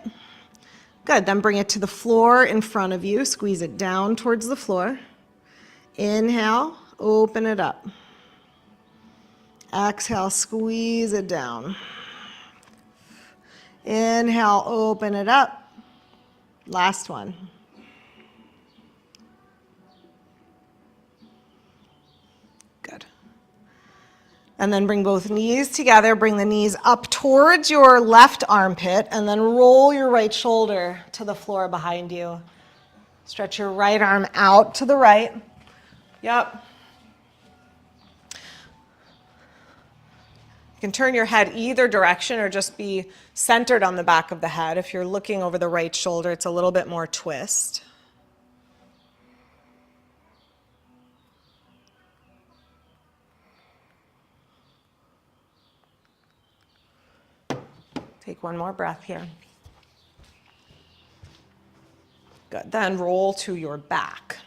Good, then bring it to the floor in front of you. Squeeze it down towards the floor. Inhale, open it up. Exhale, squeeze it down. Inhale, open it up. Last one. Good. And then bring both knees together. Bring the knees up towards your left armpit and then roll your right shoulder to the floor behind you. Stretch your right arm out to the right. Yep. You can turn your head either direction or just be centered on the back of the head. If you're looking over the right shoulder, it's a little bit more twist. Take one more breath here. Good. Then roll to your back.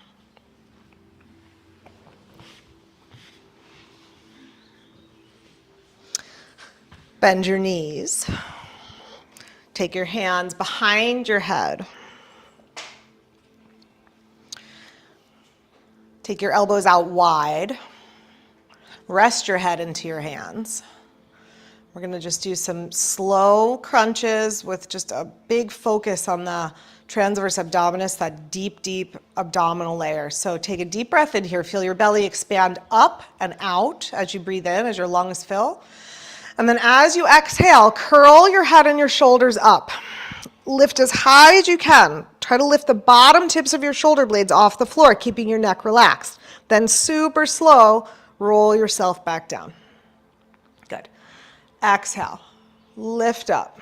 Bend your knees. Take your hands behind your head. Take your elbows out wide. Rest your head into your hands. We're going to just do some slow crunches with just a big focus on the transverse abdominis, that deep, deep abdominal layer. So take a deep breath in here. Feel your belly expand up and out as you breathe in, as your lungs fill. And then as you exhale, curl your head and your shoulders up. Lift as high as you can. Try to lift the bottom tips of your shoulder blades off the floor, keeping your neck relaxed. Then super slow, roll yourself back down. Good. Exhale, lift up.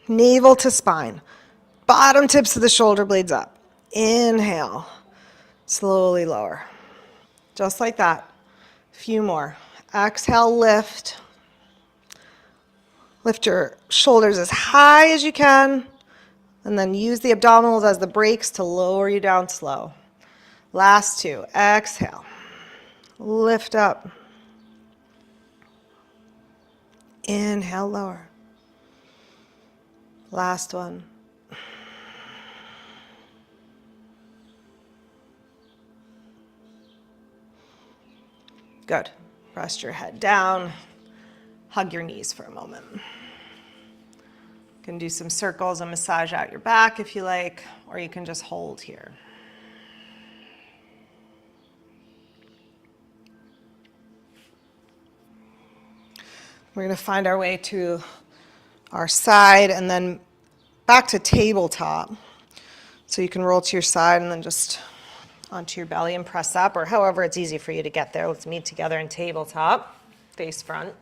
Navel to spine. Bottom tips of the shoulder blades up. Inhale, slowly lower. Just like that. A few more. Exhale, lift. Lift your shoulders as high as you can. And then use the abdominals as the brakes to lower you down slow. Last two. Exhale. Lift up. Inhale, lower. Last one. Good. Rest your head down. Hug your knees for a moment. You can do some circles and massage out your back if you like, or you can just hold here. We're going to find our way to our side and then back to tabletop. So you can roll to your side and then just onto your belly and press up, or however it's easy for you to get there. Let's meet together in tabletop, face front.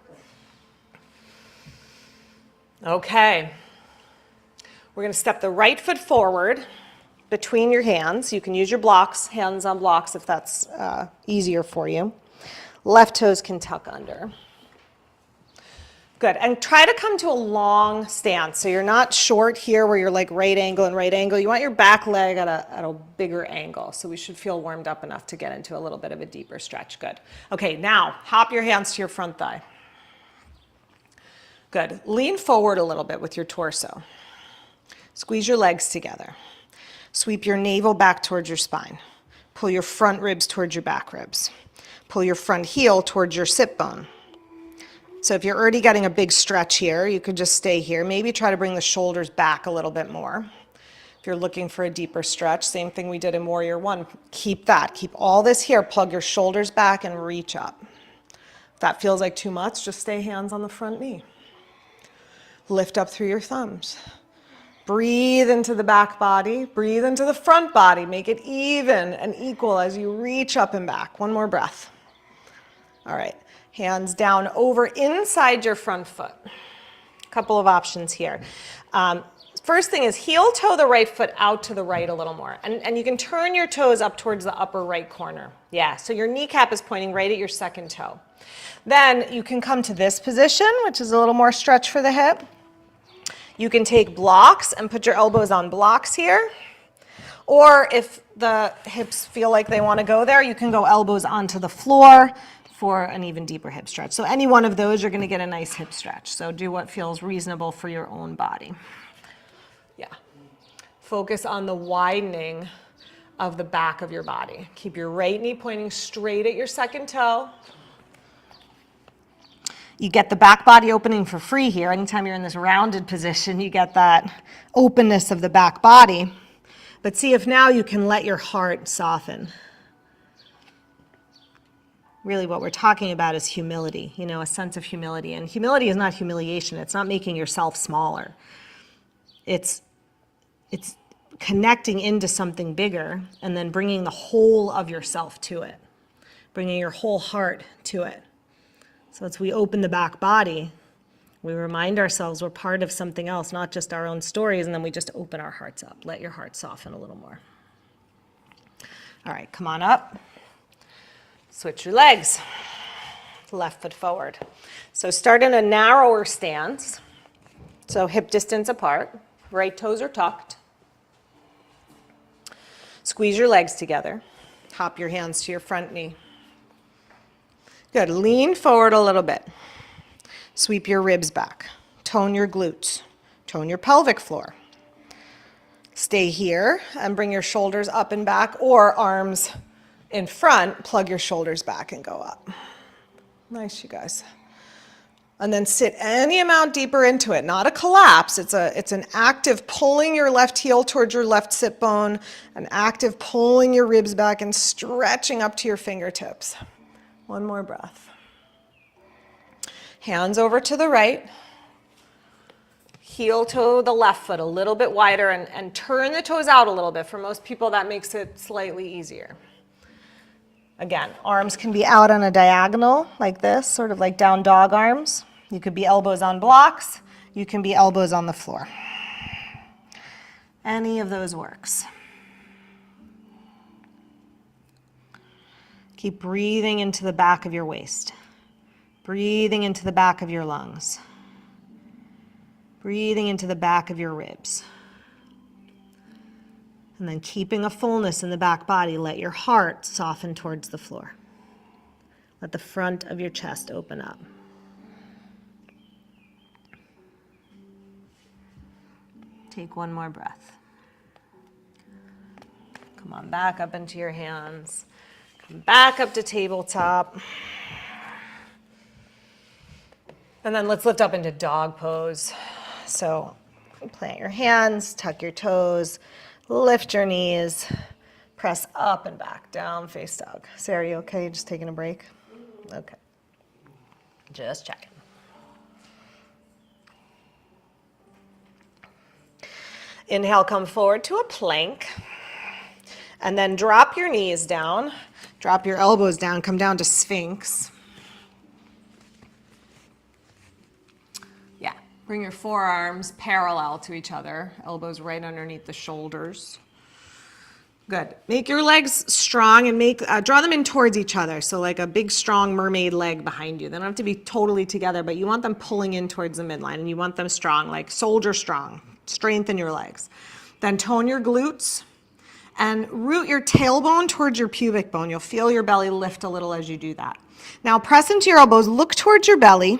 Okay. We're going to step the right foot forward between your hands. You can use your blocks, hands on blocks if that's easier for you. Left toes can tuck under. Good, and try to come to a long stance. So you're not short here where you're like right angle and right angle. You want your back leg at a bigger angle. So we should feel warmed up enough to get into a little bit of a deeper stretch. Good. Okay, now hop your hands to your front thigh. Good. Lean forward a little bit with your torso. Squeeze your legs together. Sweep your navel back towards your spine. Pull your front ribs towards your back ribs. Pull your front heel towards your sit bone. So if you're already getting a big stretch here, you could just stay here. Maybe try to bring the shoulders back a little bit more. If you're looking for a deeper stretch, same thing we did in Warrior One. Keep that. Keep all this here. Plug your shoulders back and reach up. If that feels like too much, just stay hands on the front knee. Lift up through your thumbs. Breathe into the back body. Breathe into the front body. Make it even and equal as you reach up and back. One more breath. All right. Hands down over inside your front foot. A couple of options here. First thing is heel toe the right foot out to the right a little more. And you can turn your toes up towards the upper right corner. Yeah, so your kneecap is pointing right at your second toe. Then you can come to this position, which is a little more stretch for the hip. You can take blocks and put your elbows on blocks here. Or if the hips feel like they want to go there, you can go elbows onto the floor for an even deeper hip stretch. So any one of those, you're going to get a nice hip stretch. So do what feels reasonable for your own body. Yeah. Focus on the widening of the back of your body. Keep your right knee pointing straight at your second toe. You get the back body opening for free here. Anytime you're in this rounded position, you get that openness of the back body. But see if now you can let your heart soften. really what we're talking about is humility, you know, a sense of humility. And humility is not humiliation. It's not making yourself smaller. It's connecting into something bigger and then bringing the whole of yourself to it, bringing your whole heart to it. So as we open the back body, we remind ourselves we're part of something else, not just our own stories, and then we just open our hearts up. Let your heart soften a little more. All right, come on up. Switch your legs. Left foot forward. So start in a narrower stance. So hip distance apart. Right toes are tucked. Squeeze your legs together. Hop your hands to your front knee. Good. Lean forward a little bit. Sweep your ribs back. Tone your glutes. Tone your pelvic floor. Stay here and bring your shoulders up and back, or arms in front, plug your shoulders back and go up. Nice, you guys. And then sit any amount deeper into it, not a collapse. It's an active pulling your left heel towards your left sit bone, an active pulling your ribs back and stretching up to your fingertips. One more breath. Hands over to the right. Heel toe the left foot a little bit wider and turn the toes out a little bit. For most people, that makes it slightly easier. Again, arms can be out on a diagonal like this, sort of like down dog arms. You could be elbows on blocks. You can be elbows on the floor. Any of those works. Keep breathing into the back of your waist. Breathing into the back of your lungs. Breathing into the back of your ribs. And then keeping a fullness in the back body, let your heart soften towards the floor. Let the front of your chest open up. Take one more breath. Come on back up into your hands. Come back up to tabletop. And then let's lift up into dog pose. So plant your hands, tuck your toes, lift your knees, press up and back, down, face dog. Sarah, you okay? Just taking a break? Okay. Just checking. Inhale, come forward to a plank. And then drop your knees down, drop your elbows down, come down to Sphinx. Yeah, bring your forearms parallel to each other, elbows right underneath the shoulders. Good. Make your legs strong and draw them in towards each other. So like a big, strong mermaid leg behind you. They don't have to be totally together, but you want them pulling in towards the midline, and you want them strong, like soldier strong. Strengthen your legs. Then tone your glutes and root your tailbone towards your pubic bone. You'll feel your belly lift a little as you do that. Now press into your elbows, look towards your belly.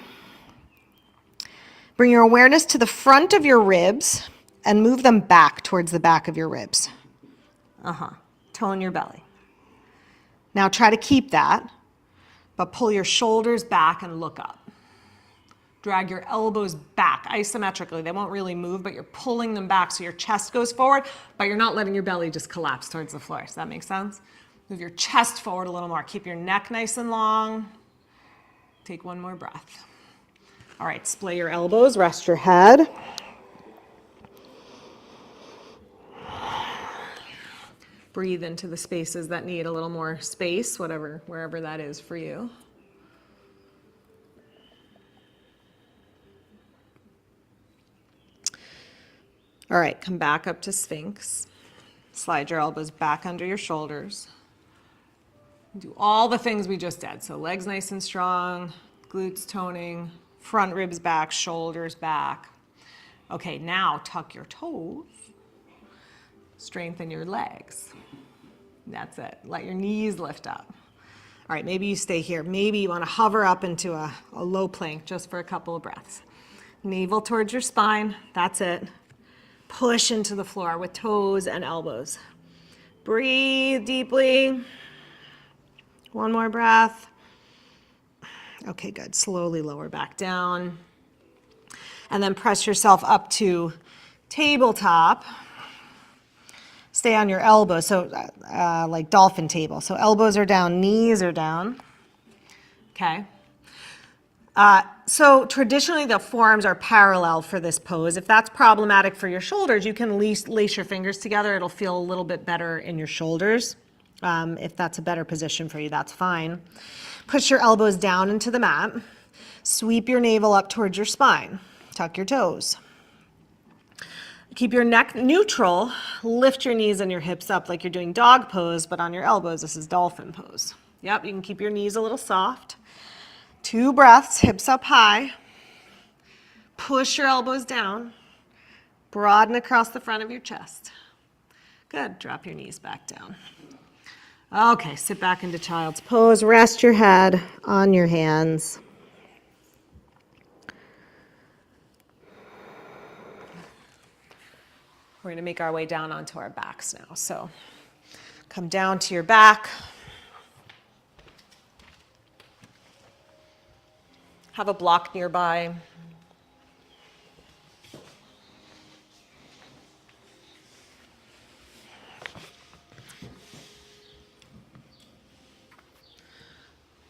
Bring your awareness to the front of your ribs and move them back towards the back of your ribs. Tone your belly. Now try to keep that, but pull your shoulders back and look up. Drag your elbows back isometrically. They won't really move, but you're pulling them back so your chest goes forward, but you're not letting your belly just collapse towards the floor. Does that make sense? Move your chest forward a little more. Keep your neck nice and long. Take one more breath. All right, splay your elbows, rest your head. Breathe into the spaces that need a little more space, wherever that is for you. All right, come back up to Sphinx. Slide your elbows back under your shoulders. Do all the things we just did. So legs nice and strong, glutes toning, front ribs back, shoulders back. Okay, now tuck your toes. Strengthen your legs. That's it. Let your knees lift up. All right, maybe you stay here. Maybe you want to hover up into a low plank just for a couple of breaths. Navel towards your spine. That's it. Push into the floor with toes and elbows. Breathe deeply. One more breath. Okay, good. Slowly lower back down. And then press yourself up to tabletop. Stay on your elbows, so like dolphin table. So elbows are down, knees are down. okay? So traditionally the forearms are parallel for this pose. If that's problematic for your shoulders, you can lace your fingers together. It'll feel a little bit better in your shoulders. If that's a better position for you, that's fine. Push your elbows down into the mat. Sweep your navel up towards your spine. Tuck your toes. Keep your neck neutral. Lift your knees and your hips up like you're doing dog pose, but on your elbows, this is dolphin pose. Yep, you can keep your knees a little soft. 2 breaths, hips up high. Push your elbows down. Broaden across the front of your chest. Good, drop your knees back down. Okay, sit back into child's pose. Rest your head on your hands. We're going to make our way down onto our backs now. So come down to your back. Have a block nearby.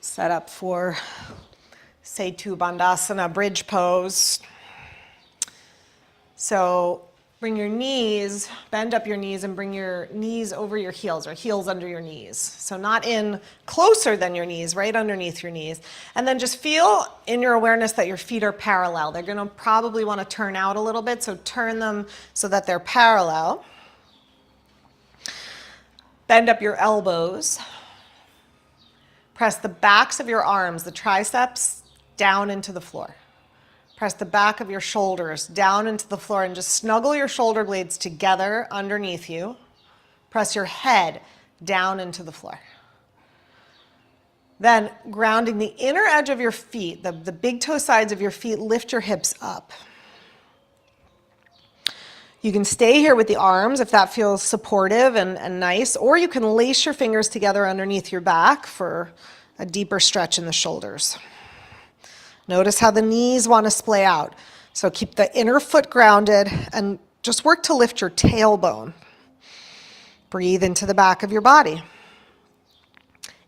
Set up for Setu Bandhasana, bridge pose. So bring your knees, bend up your knees and bring your knees over your heels or heels under your knees. So not in closer than your knees, right underneath your knees. And then just feel in your awareness that your feet are parallel. They're gonna probably wanna turn out a little bit, so turn them so that they're parallel. Bend up your elbows. Press the backs of your arms, the triceps, down into the floor. Press the back of your shoulders down into the floor and just snuggle your shoulder blades together underneath you. Press your head down into the floor. Then grounding the inner edge of your feet, the big toe sides of your feet, lift your hips up. You can stay here with the arms if that feels supportive and nice, or you can lace your fingers together underneath your back for a deeper stretch in the shoulders. Notice how the knees want to splay out. So keep the inner foot grounded and just work to lift your tailbone. Breathe into the back of your body.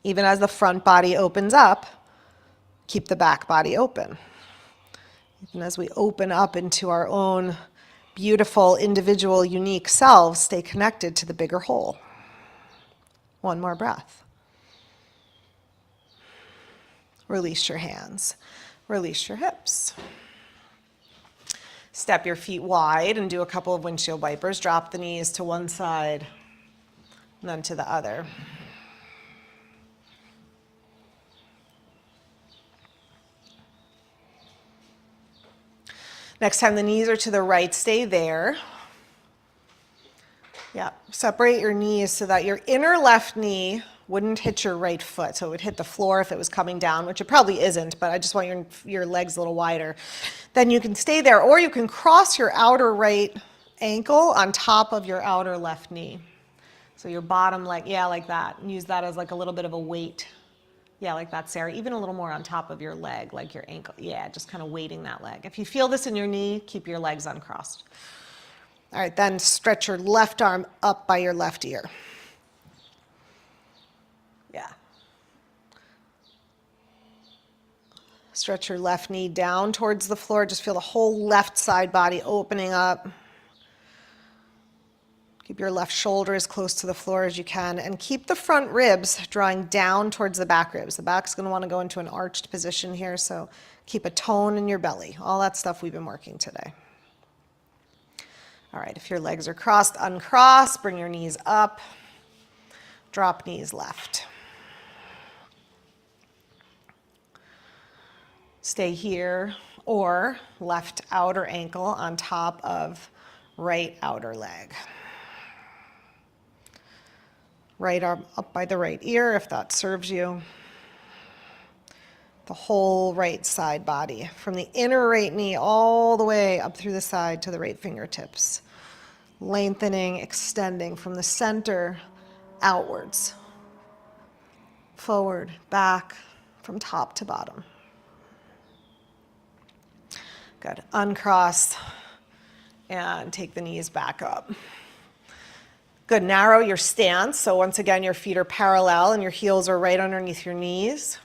Even as the front body opens up, keep the back body open. Even as we open up into our own beautiful, individual, unique selves, stay connected to the bigger whole. One more breath. Release your hands. Release your hips. Step your feet wide and do a couple of windshield wipers. Drop the knees to one side and then to the other. Next time the knees are to the right, stay there. Yeah, separate your knees so that your inner left knee wouldn't hit your right foot. So it would hit the floor if it was coming down, which it probably isn't, but I just want your legs a little wider. Then you can stay there, or you can cross your outer right ankle on top of your outer left knee. So your bottom leg, yeah, like that. And use that as like a little bit of a weight. Yeah, like that, Sarah. Even a little more on top of your leg, like your ankle. Yeah, just kind of weighting that leg. If you feel this in your knee, keep your legs uncrossed. All right, then stretch your left arm up by your left ear. Yeah. Stretch your left knee down towards the floor. Just feel the whole left side body opening up. Keep your left shoulder as close to the floor as you can, and keep the front ribs drawing down towards the back ribs. The back's going to want to go into an arched position here, so keep a tone in your belly. All that stuff we've been working today. All right, if your legs are crossed, uncross, bring your knees up, drop knees left. Stay here, or left outer ankle on top of right outer leg. Right arm up by the right ear if that serves you. The whole right side body, from the inner right knee all the way up through the side to the right fingertips. Lengthening, extending from the center outwards. Forward, back, from top to bottom. Good. Uncross and take the knees back up. Good. Narrow your stance. So once again, your feet are parallel and your heels are right underneath your knees.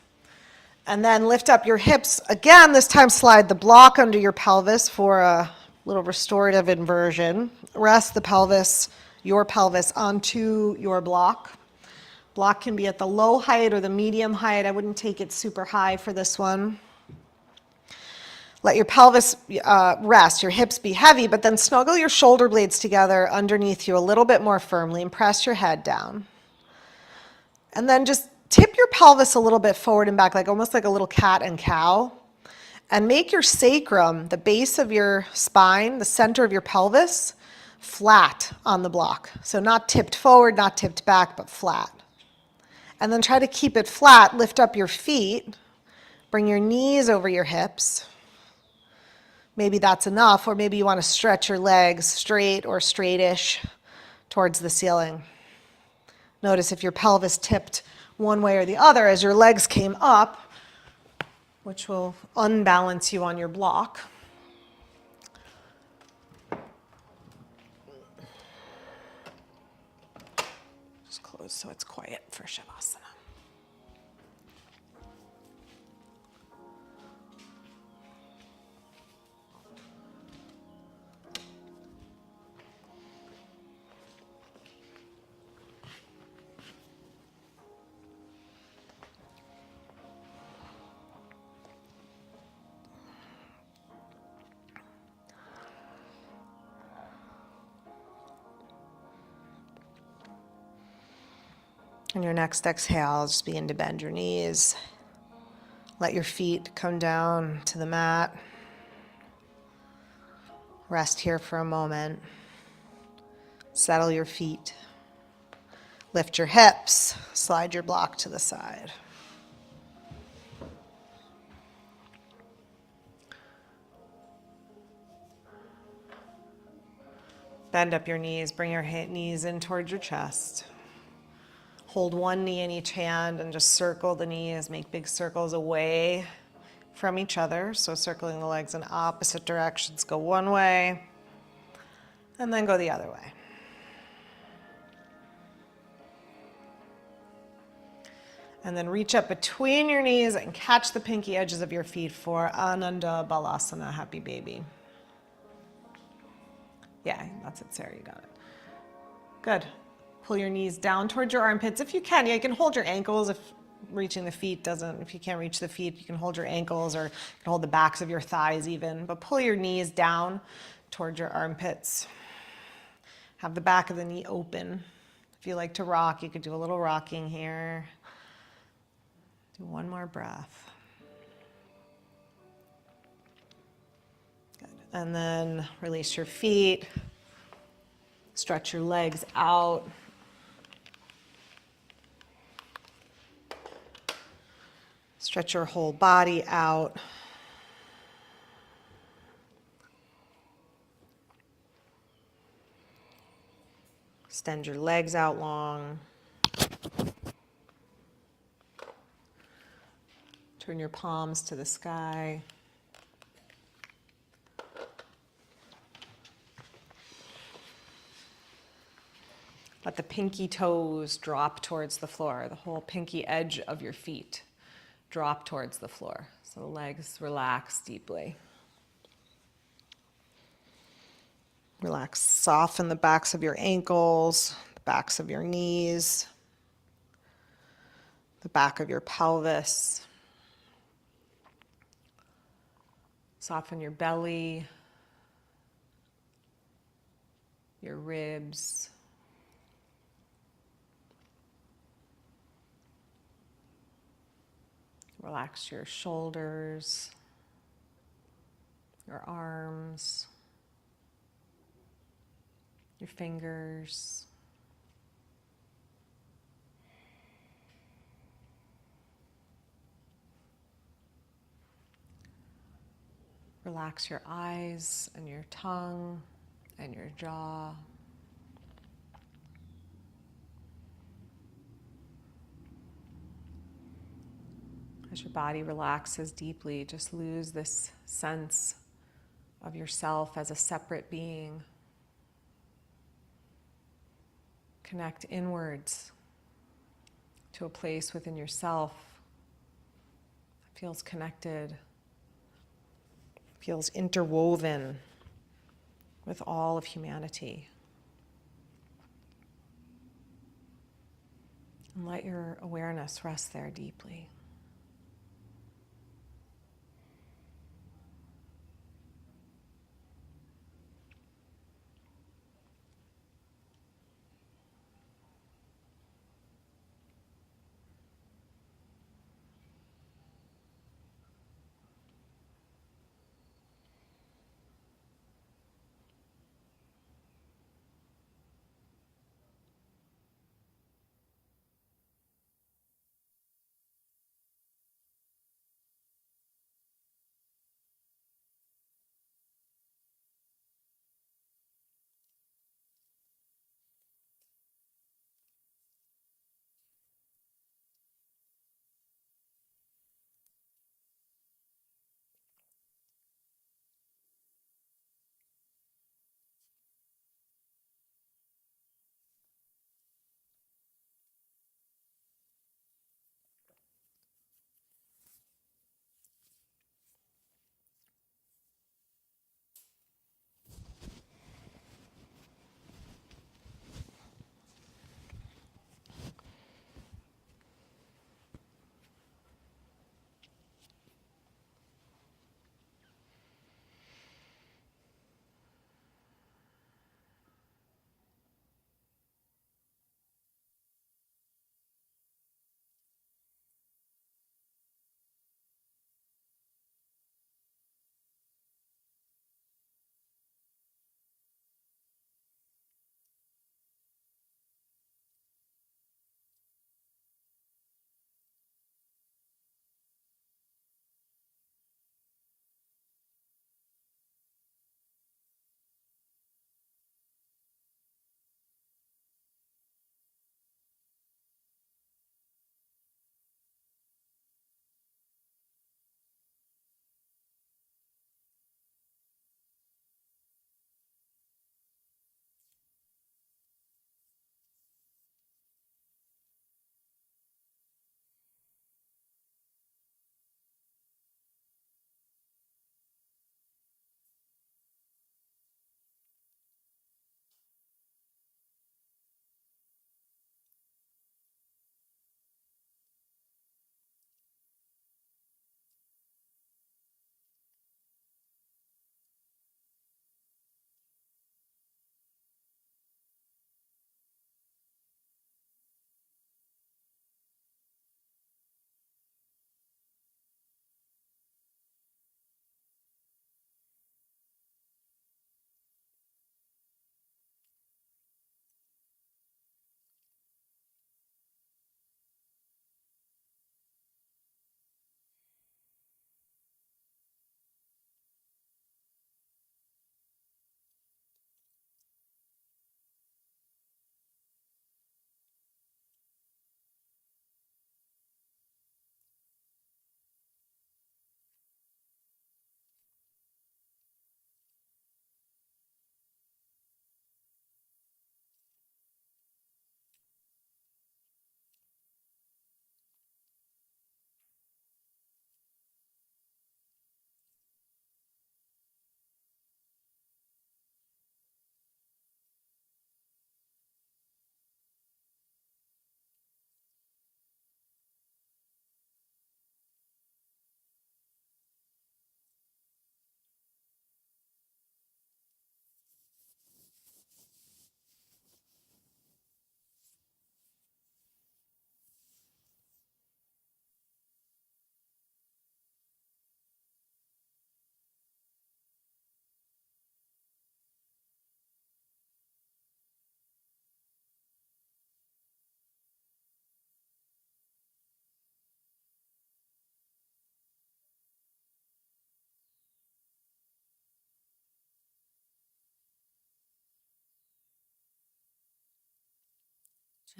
And then lift up your hips. Again, this time slide the block under your pelvis for a little restorative inversion. Rest the pelvis, your pelvis, onto your block. Block can be at the low height or the medium height. I wouldn't take it super high for this one. Let your pelvis rest, your hips be heavy, but then snuggle your shoulder blades together underneath you a little bit more firmly and press your head down. And then just tip your pelvis a little bit forward and back, like almost like a little cat and cow. And make your sacrum, the base of your spine, the center of your pelvis, flat on the block. So not tipped forward, not tipped back, but flat. And then try to keep it flat. Lift up your feet. Bring your knees over your hips. Maybe that's enough, or maybe you want to stretch your legs straight or straightish towards the ceiling. Notice if your pelvis tipped one way or the other as your legs came up, which will unbalance you on your block. Just close so it's quiet for Shavasana. And your next exhale, just begin to bend your knees. Let your feet come down to the mat. Rest here for a moment. Settle your feet. Lift your hips. Slide your block to the side. Bend up your knees. Bring your knees in towards your chest. Hold one knee in each hand and just circle the knees. Make big circles away from each other. So circling the legs in opposite directions. Go one way and then go the other way. And then reach up between your knees and catch the pinky edges of your feet for Ananda Balasana, happy baby. Yeah, that's it, Sarah, you got it. Good. Pull your knees down towards your armpits if you can. Yeah, you can hold your ankles if reaching the feet doesn't, if you can't reach the feet, you can hold your ankles or you can hold the backs of your thighs even, but pull your knees down towards your armpits. Have the back of the knee open. If you like to rock, you could do a little rocking here. Do one more breath. Good. And then release your feet. Stretch your legs out. Stretch your whole body out. Extend your legs out long. Turn your palms to the sky. Let the pinky toes drop towards the floor, the whole pinky edge of your feet drop towards the floor. So the legs relax deeply. Relax, soften the backs of your ankles, the backs of your knees, the back of your pelvis. Soften your belly, your ribs. Relax your shoulders, your arms, your fingers. Relax your eyes and your tongue and your jaw. As your body relaxes deeply, just lose this sense of yourself as a separate being. Connect inwards to a place within yourself that feels connected, feels interwoven with all of humanity. and let your awareness rest there deeply.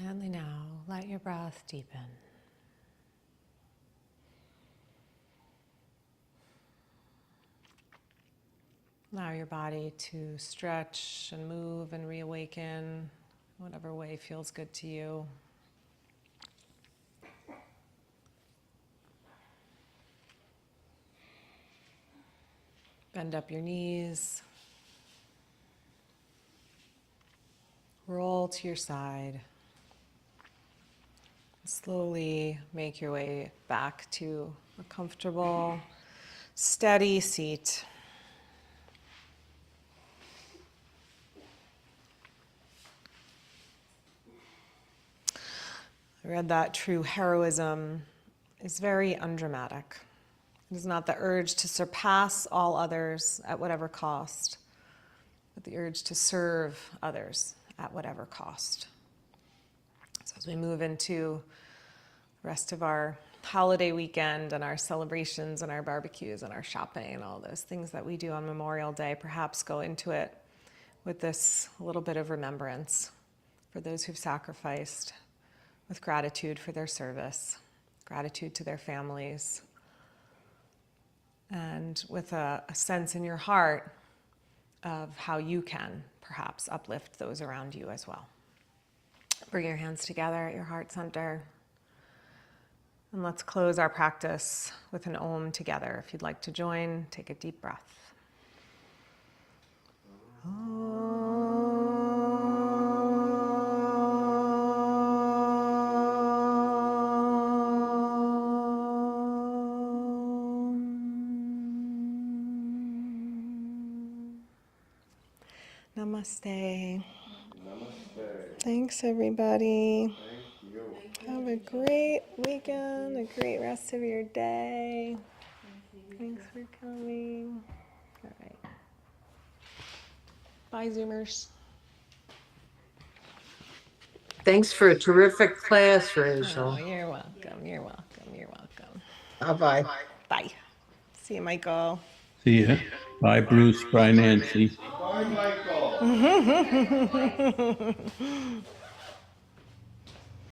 Gently now, let your breath deepen. Allow your body to stretch and move and reawaken, whatever way feels good to you. Bend up your knees. Roll to your side. Slowly make your way back to a comfortable, steady seat. I read that true heroism is very undramatic. It is not the urge to surpass all others at whatever cost, but the urge to serve others at whatever cost. So as we move into the rest of our holiday weekend and our celebrations and our barbecues and our shopping and all those things that we do on Memorial Day, perhaps go into it with this little bit of remembrance for those who've sacrificed, with gratitude for their service, gratitude to their families, and with a sense in your heart of how you can perhaps uplift those around you as well. Bring your hands together at your heart center. And let's close our practice with an Om together. If you'd like to join, take a deep breath. Namaste. Namaste. Thanks, everybody. Thank you. Have a great weekend, a great rest of your day. Thanks for coming. All right. Bye, Zoomers. Thanks for a terrific class, Rachel. Oh, you're welcome. You're welcome. You're welcome. Bye-bye. Bye. See you, Michael. See ya. Bye, Bruce. Bye, Nancy. Bye, Michael.